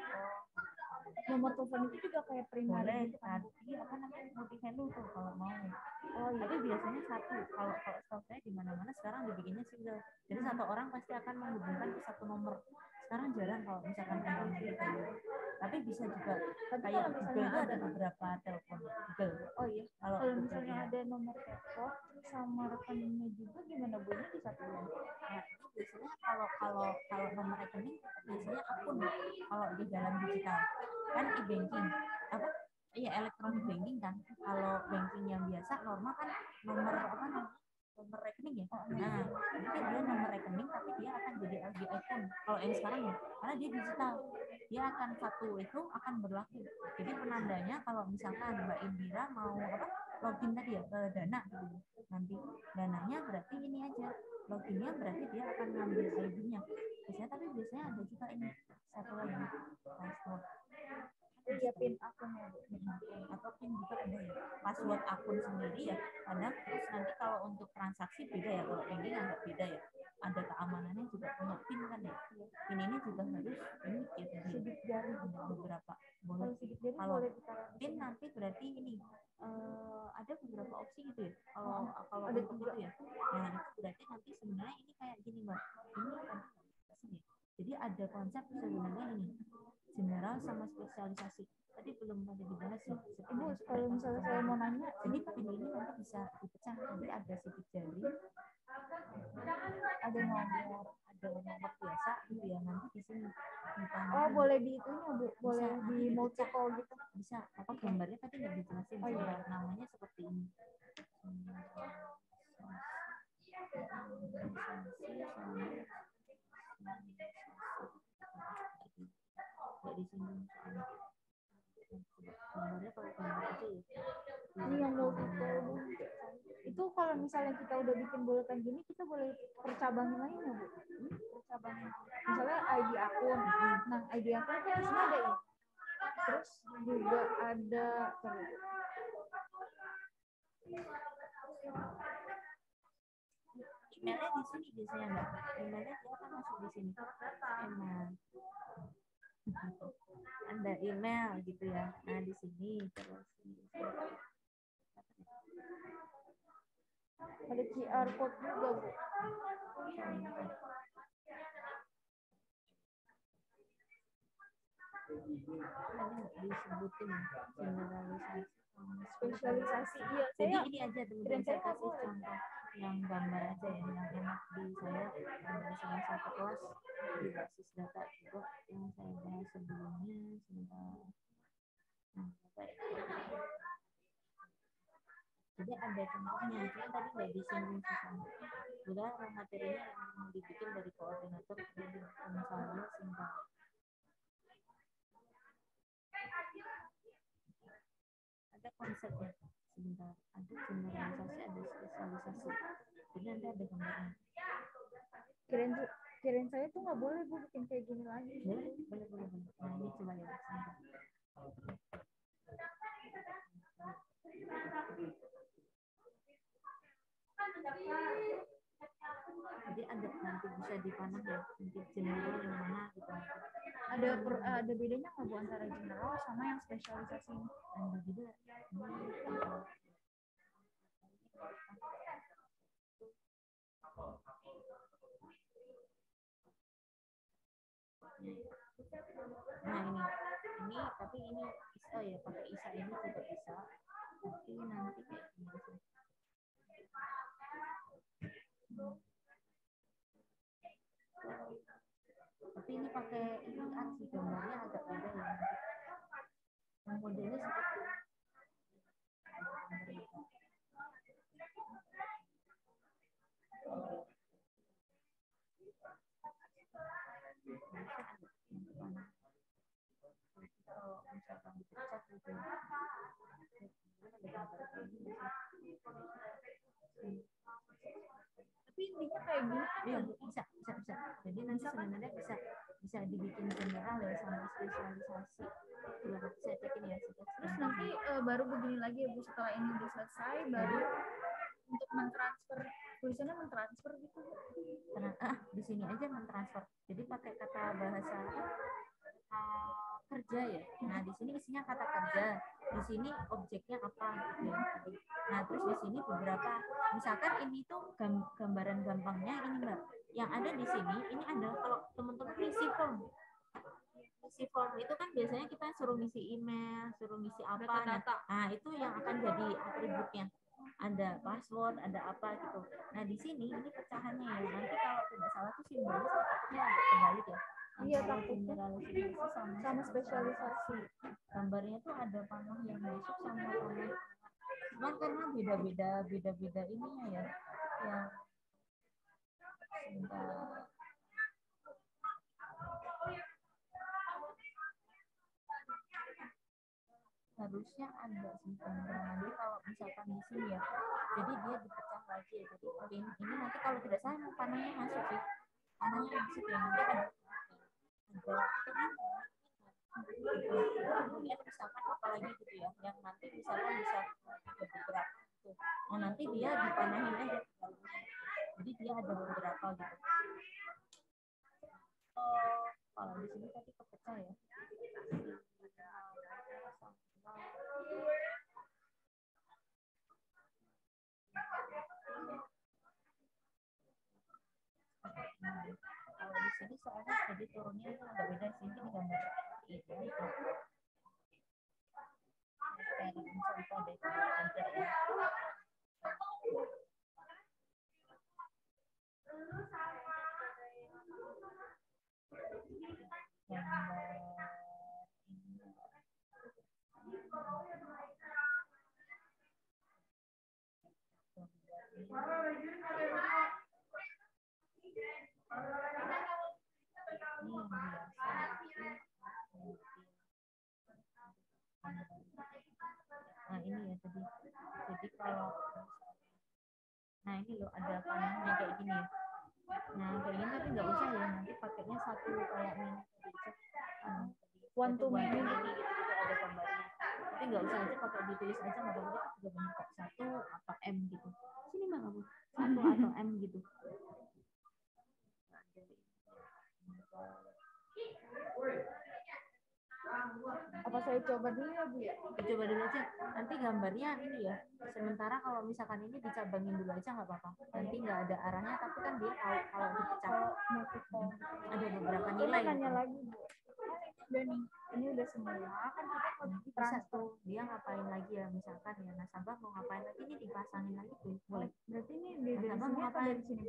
Nomor telepon itu juga kayak primary Boleh, gitu kan? tadi apa namanya multi value tuh kalau mau. Oh iya. Tapi biasanya satu. Kalau setahu saya di mana-mana sekarang dibikinnya single. Jadi satu orang pasti akan menghubungkan ke satu nomor. Sekarang jarang kalau misalkan ada multi value. Tapi bisa juga. Tapi Kayak kalau misalnya Google ada beberapa telepon Google. Oh iya. Kalau misalnya ada nomor telepon sama rekeningnya juga gimana bunyi di satu nomor? Nah, itu biasanya kalau nomor rekening biasanya akun kalau di dalam digital kan e-banking apa iya elektronik banking kan. Kalau banking yang biasa normal kan nomor apa nomor rekening ya. Nah mungkin dia nomor rekening tapi dia akan jadi LG akun kalau yang sekarang ya karena dia digital dia akan satu itu akan berlaku. Jadi penandanya kalau misalkan Mbak Indira mau apa login tadi ya ke Dana gitu. Nanti dananya berarti ini aja loginnya berarti dia akan ngambil ID-nya biasanya, tapi biasanya ada juga ini satu lagi password. Iya pin akunnya Atau pin juga ada ya password akun sendiri ya kadang. Terus nanti kalau untuk transaksi beda ya, kalau banking agak beda ya, ada keamanannya juga punya pin kan ya. Pin ini juga harus ini gitu sidik jari beberapa boleh. Kalau pin nanti berarti ini ada beberapa opsi gitu ya kalau ada untuk itu ya. Nah itu berarti nanti sebenarnya ini kayak gini Mbak, ini kan jadi ada konsep sebenarnya ini general sama spesialisasi. Tadi belum ada dibahas ya. Ibu kalau misalnya saya mau nanya jadi pin ini nanti bisa dipecah, nanti ada sidik jari, ada nomor biasa gitu ya nanti di sini. Oh boleh di itunya Bu, boleh bisa, di multiple gitu. Bisa apa gambarnya tadi nggak dijelasin. Oh, iya. Namanya seperti ini. Di sini gambarnya kalau gambar aja ya. Ini yang multiple itu kalau misalnya kita udah bikin buletin gini kita boleh percabangin lagi nggak Bu? Percabangin misalnya ID akun. Nah ID akun kan di sini ada ini. Terus juga ada emailnya di sini biasanya Mbak. Emailnya dia kan masuk di sini. Email. Ada email gitu ya. Nah di sini terus ada QR code juga Bu. disebutin generalisasi spesialisasi iya jadi saya ini aja teman-teman saya kasih contoh yang gambar aja ya yang enak di saya dari salah satu kelas di basis data juga yang saya bahas sebelumnya sebentar. Jadi ada contohnya, cuma tadi nggak disinggung sih sama. Udah materinya yang dibikin dari koordinator dari pengusaha singkat. Ada konsepnya sebentar, ada generalisasi, ada spesialisasi. Jadi nanti ada gambarnya. Kirain saya tuh nggak boleh Bu bikin kayak gini lagi. Boleh. Nah ini coba ya. Jadi ada nanti bisa dipanah ya, nanti general yang mana gitu. Ada bedanya nggak Bu antara general sama yang spesialisasi ini? Ada juga. Nah ini tapi ini ISA ya, pakai ISA ini juga bisa. Tapi nanti kayak gini sih. Tapi ini pakai ini aksi gambarnya agak beda ya. Yang modelnya seperti kalau misalkan dipecah gitu. Tapi intinya kayak gini ya, bisa. Jadi nanti sebenarnya bisa dibikin general ya sama spesialisasi. Coba nanti saya cekin ya. Terus nanti baru begini lagi ya Bu, setelah ini udah selesai baru untuk mentransfer tulisannya mentransfer gitu. Di sini aja mentransfer. Jadi pakai kata bahasa kerja ya. Nah di sini isinya kata kerja. Di sini objeknya apa gitu ya. Nah terus di sini beberapa, misalkan ini tuh gambaran gampangnya ini Mbak. Yang ada di sini ini ada kalau teman-teman ngisi form. Ngisi form itu kan biasanya kita suruh ngisi email, suruh ngisi apa. Nah itu yang akan jadi atributnya. Ada password, ada apa gitu. Nah di sini ini pecahannya ya. Nanti kalau tidak salah tuh simbolnya sepertinya agak kebalik ya. Iya, takutnya sama spesialisasi. Gambarnya tuh ada panah yang besok sama panah. Cuman karena beda-beda ininya ya. Yang sebentar. Harusnya ada sih nanti kalau misalkan di sini ya. Jadi dia dipecah lagi ya. Jadi ini nanti kalau tidak salah panahnya masuk sih. Panahnya masuk ya. Nanti ada kemudian misalkan apalagi gitu ya yang nanti misalkan bisa beberapa gitu. Nah nanti dia dipanahin aja jadi dia ada beberapa gitu. Kalau di sini tadi kepecah ya. Kalau di sini soalnya jadi turunnya itu agak beda sih, ini gambar itu contoh deh kalau ada ya. Nah ini ya tadi. Jadi kalau nah ini loh ada panahnya kayak gini ya. Nah kayak gini tapi nggak usah ya, nanti pakainya satu kayak ini one to many gitu ada gambarnya. Tapi nggak usah aja pakai ditulis aja nggak apa-apa, juga bentuk satu atau M gitu. Sini Mbak Abu, satu atau M gitu. Apa saya coba dulu ya Bu ya? Coba dulu aja. Nanti gambarnya ini ya. Sementara kalau misalkan ini dicabangin dulu aja nggak apa-apa. Nanti nggak ada arahnya, tapi kan dia tahu kalau dipecah. Ada beberapa nilai. Nanya lagi Bu. Udah nih, ini udah semua kan kita mau transfer. Dia ngapain lagi ya, misalkan ya nasabah mau ngapain lagi, ini dipasangin lagi tuh boleh. Berarti ini dari nasabah sini mau atau dari sini?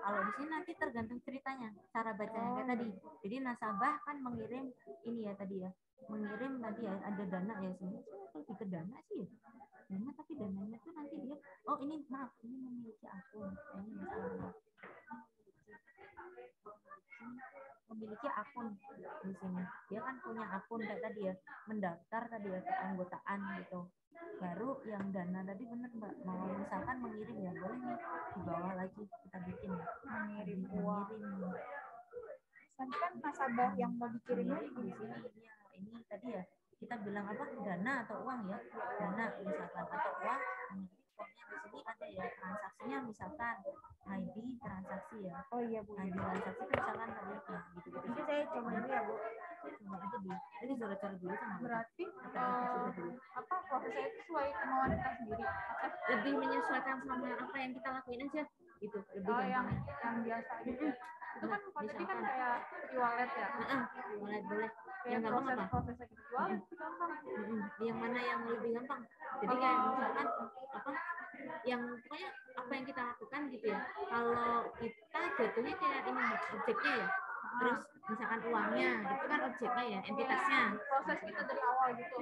Kalau di sini nanti tergantung ceritanya, cara bacanya kayak tadi. Jadi nasabah kan mengirim ini ya tadi ya, mengirim tadi ya ada dana ya sini. Lebih ke dana sih. dana tapi dananya tuh nanti dia, oh ini maaf, ini memiliki akun, ini masalahnya memiliki akun di sini. Dia kan punya akun kayak tadi ya, mendaftar tadi ya keanggotaan gitu. Baru yang dana tadi bener Mbak, mau misalkan mengirim ya boleh nih di bawah lagi kita bikin ya. Mengirim uang. Mengirim. Nanti kan nasabah yang mau dikirimnya di sini ya, ini tadi ya kita bilang apa dana atau uang ya, dana misalkan atau uang. Pokoknya di sini ada ya transaksinya misalkan ID transaksi ya. Oh iya Bu. ID transaksi misalkan tadi ya gitu. Jadi saya coba ini ya Bu. Coba aja dulu. Ini cara-cara dulu sama. Berarti apa prosesnya itu sesuai kemauan kita sendiri? Lebih menyesuaikan sama apa yang kita lakuin aja gitu. Lebih yang gampang. biasa gitu. Itu kan tadi kan kayak e-wallet ya. E-wallet boleh. Yang proses-prosesnya kita jual gampang. Yang mana yang lebih gampang? Jadi kayak misalkan apa yang pokoknya apa yang kita lakukan gitu ya. Kalau kita jatuhnya kayak ini objeknya ya. Terus misalkan uangnya itu kan objeknya ya, entitasnya. Proses kita dari awal gitu.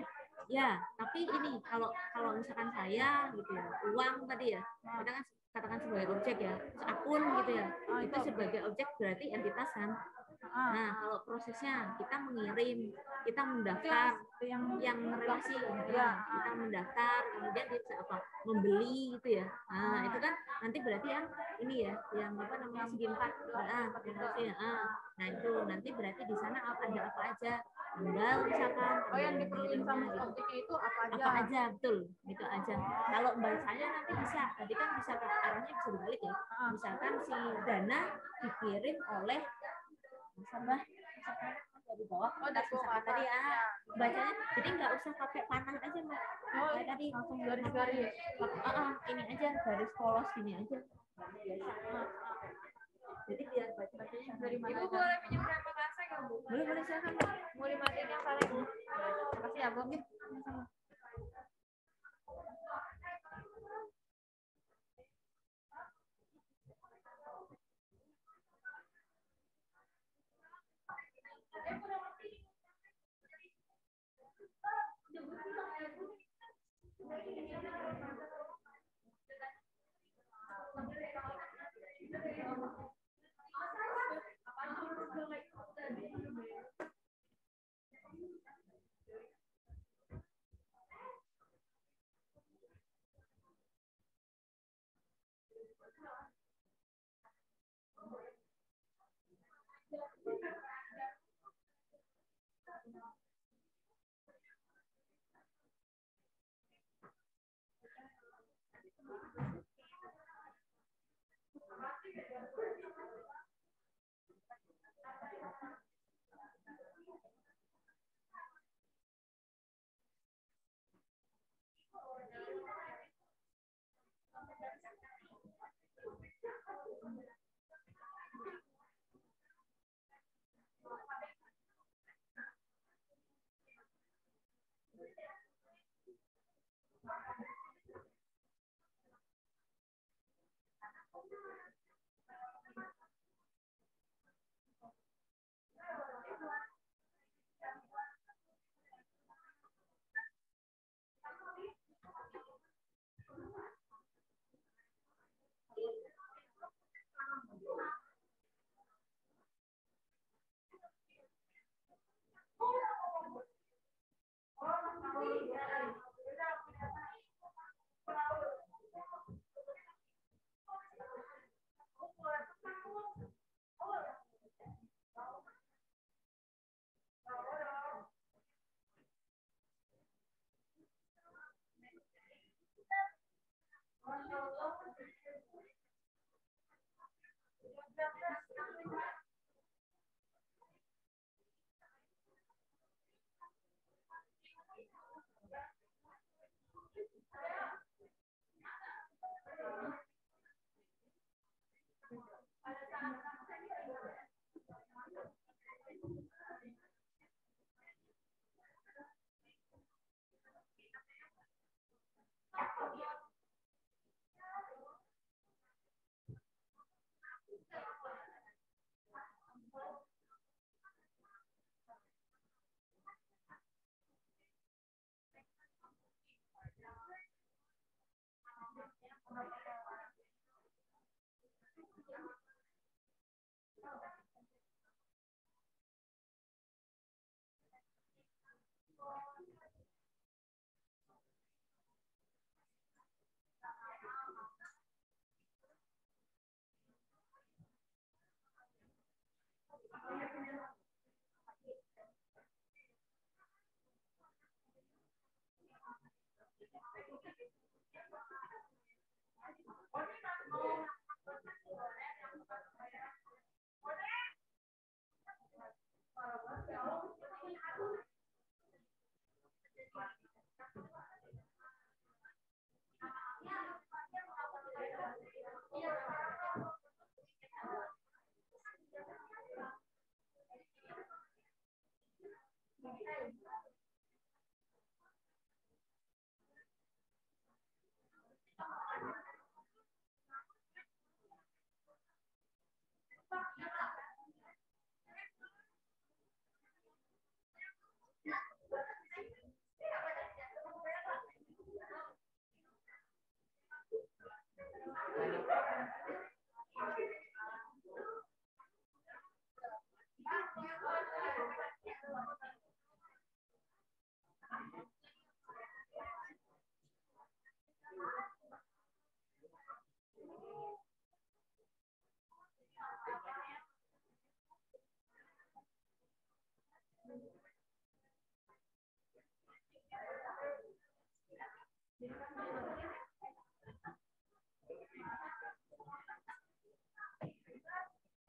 Ya, tapi ini kalau misalkan saya gitu ya, uang tadi ya, kita kan katakan sebagai objek ya, akun gitu ya, itu sebagai objek berarti entitas kan. Nah, kalau prosesnya kita mengirim, kita mendaftar, yang relasi, ya, kita mendaftar, kemudian dia bisa apa, membeli gitu ya. Nah, itu kan nanti berarti yang ini ya, yang apa namanya segi 4, nah itu nanti berarti di sana ada apa aja, tanggal misalkan. Oh yang diperlukan sama objeknya itu apa aja? Apa aja, betul, itu aja. Kalau bacanya nanti bisa, tadi kan bisa arahnya bisa dibalik ya. Misalkan si dana dikirim oleh nasabah misalkan dari bawah dari bawah tadi ya bacanya, jadi nggak usah pakai panah aja Mbak. Kayak tadi langsung garis-garis ini aja garis polos gini aja jadi biar bacanya dari mana. Ibu boleh pinjam berapa bahasa ya Bu? Boleh silakan Mbak. Mau dimatiin yang sana Bu. Makasih ya Bu. Sama.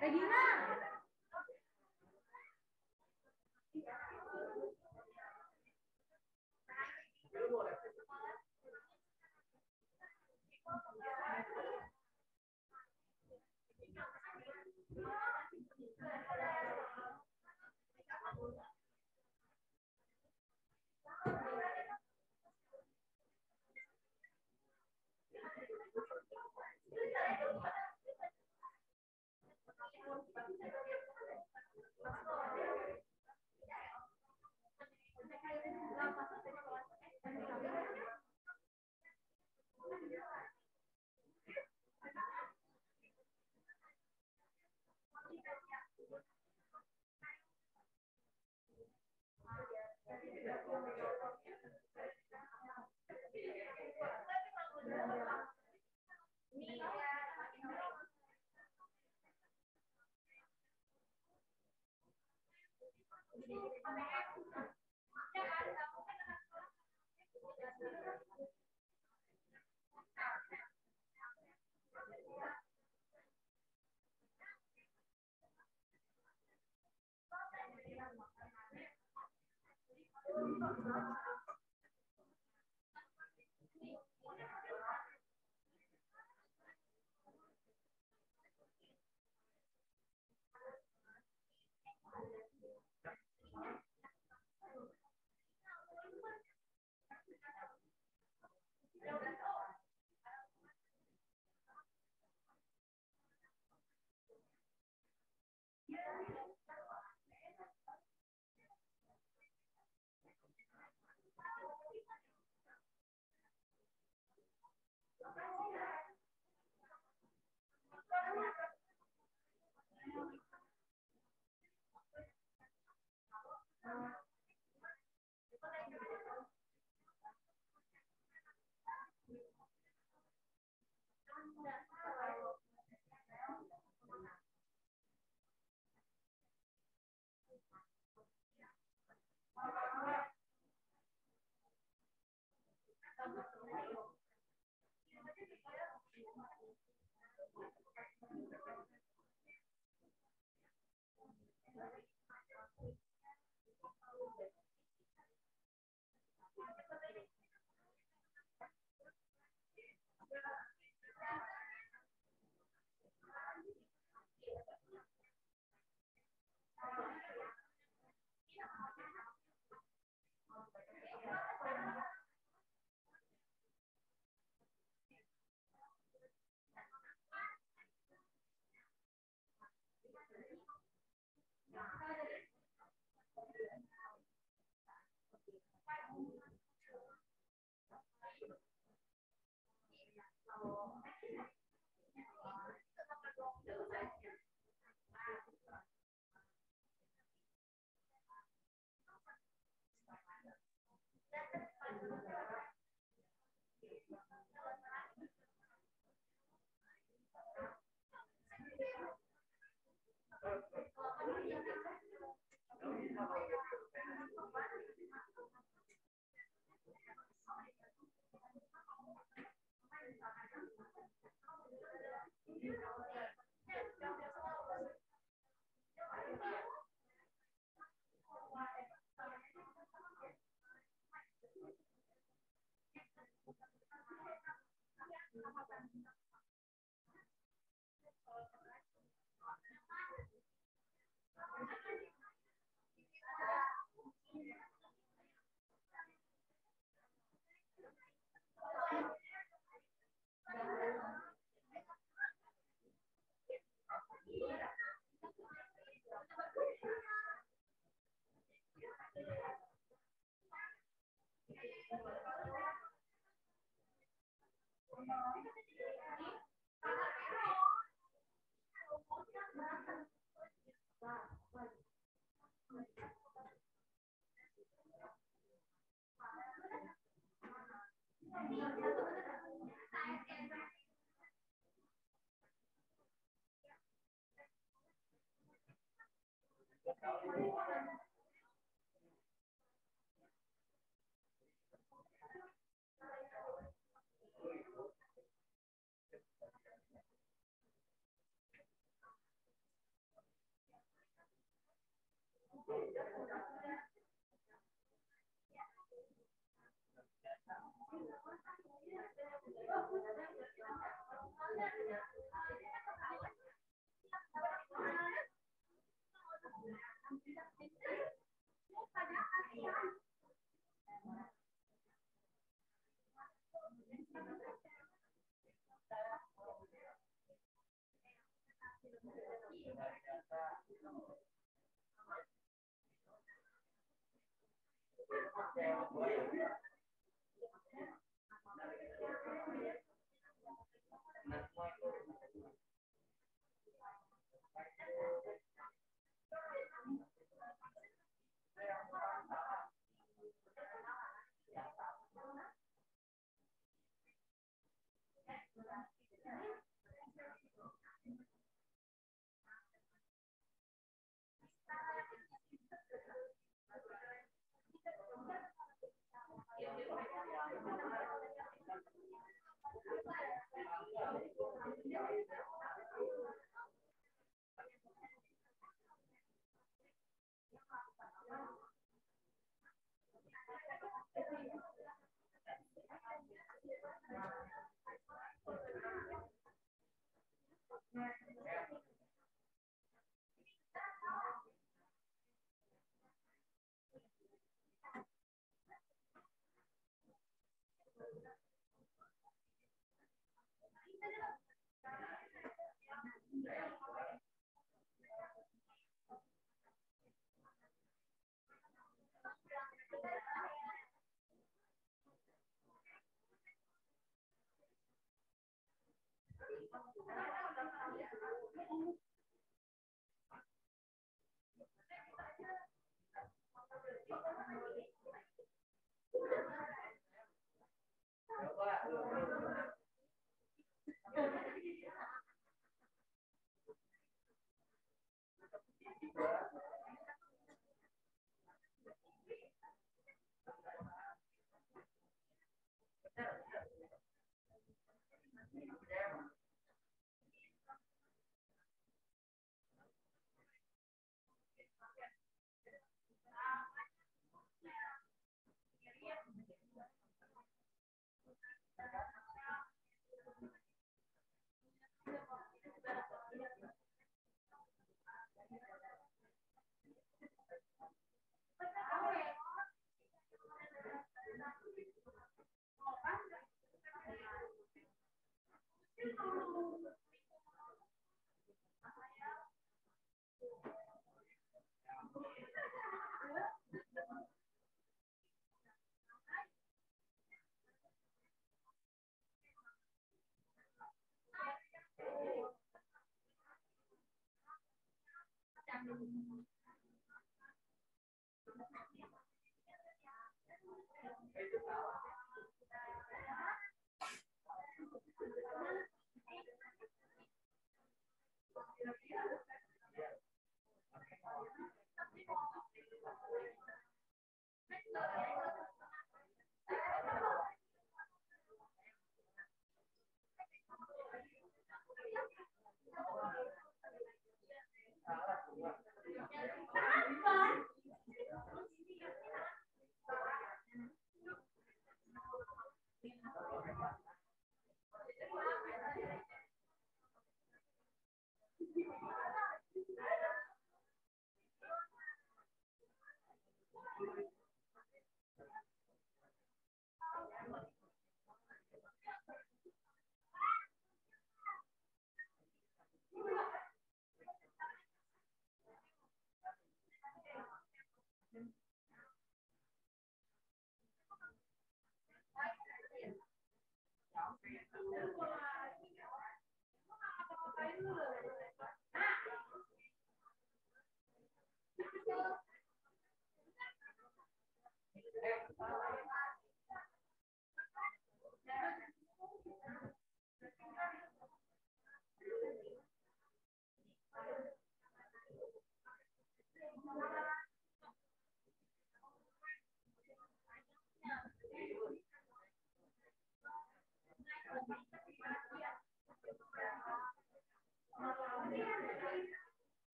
Regina.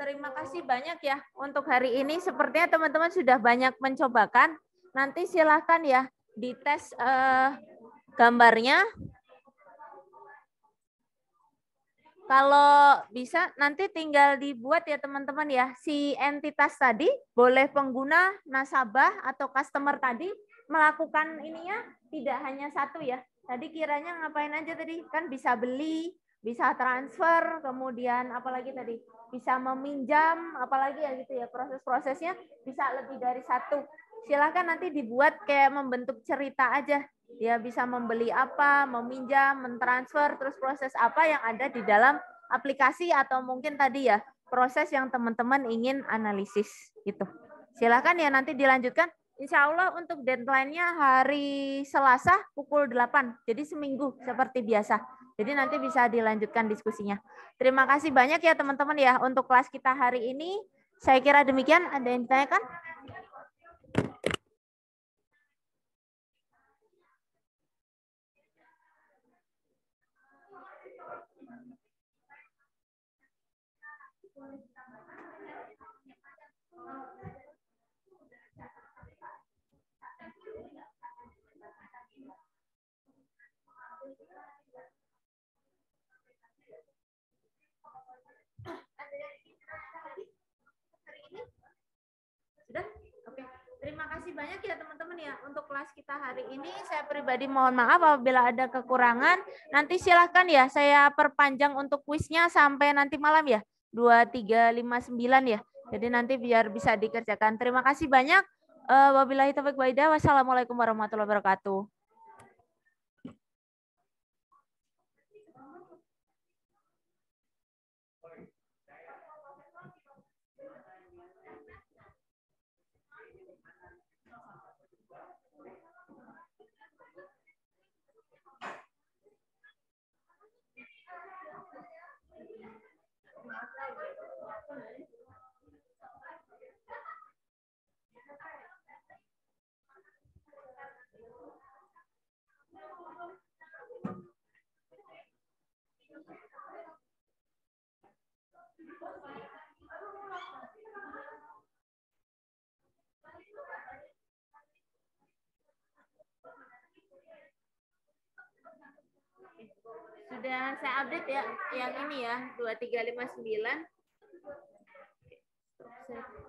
Terima kasih banyak ya untuk hari ini. Sepertinya teman-teman sudah banyak mencobakan. Nanti silahkan ya dites gambarnya. Kalau bisa nanti tinggal dibuat ya teman-teman ya. Si entitas tadi boleh pengguna, nasabah atau customer tadi melakukan ininya tidak hanya satu ya. Tadi kiranya ngapain aja tadi? Kan bisa beli, bisa transfer, kemudian apalagi tadi? Bisa meminjam, apalagi ya gitu ya. Proses-prosesnya bisa lebih dari satu. Silakan nanti dibuat kayak membentuk cerita aja. Dia bisa membeli apa, meminjam, mentransfer, terus proses apa yang ada di dalam aplikasi atau mungkin tadi ya proses yang teman-teman ingin analisis gitu. Silakan ya nanti dilanjutkan. Insya Allah untuk deadline-nya hari Selasa pukul 8. Jadi seminggu seperti biasa. Jadi nanti bisa dilanjutkan diskusinya. Terima kasih banyak ya teman-teman ya untuk kelas kita hari ini. Saya kira demikian. Ada yang ditanyakan? Sudah? Oke. Terima kasih banyak ya teman-teman ya untuk kelas kita hari ini. Saya pribadi mohon maaf apabila ada kekurangan. Nanti silahkan ya saya perpanjang untuk kuisnya sampai nanti malam ya. 2359 ya. Jadi nanti biar bisa dikerjakan. Terima kasih banyak. Wabillahi taufiq wa hidayah. Wassalamualaikum warahmatullahi wabarakatuh. Sudah saya update ya yang ini ya 2359.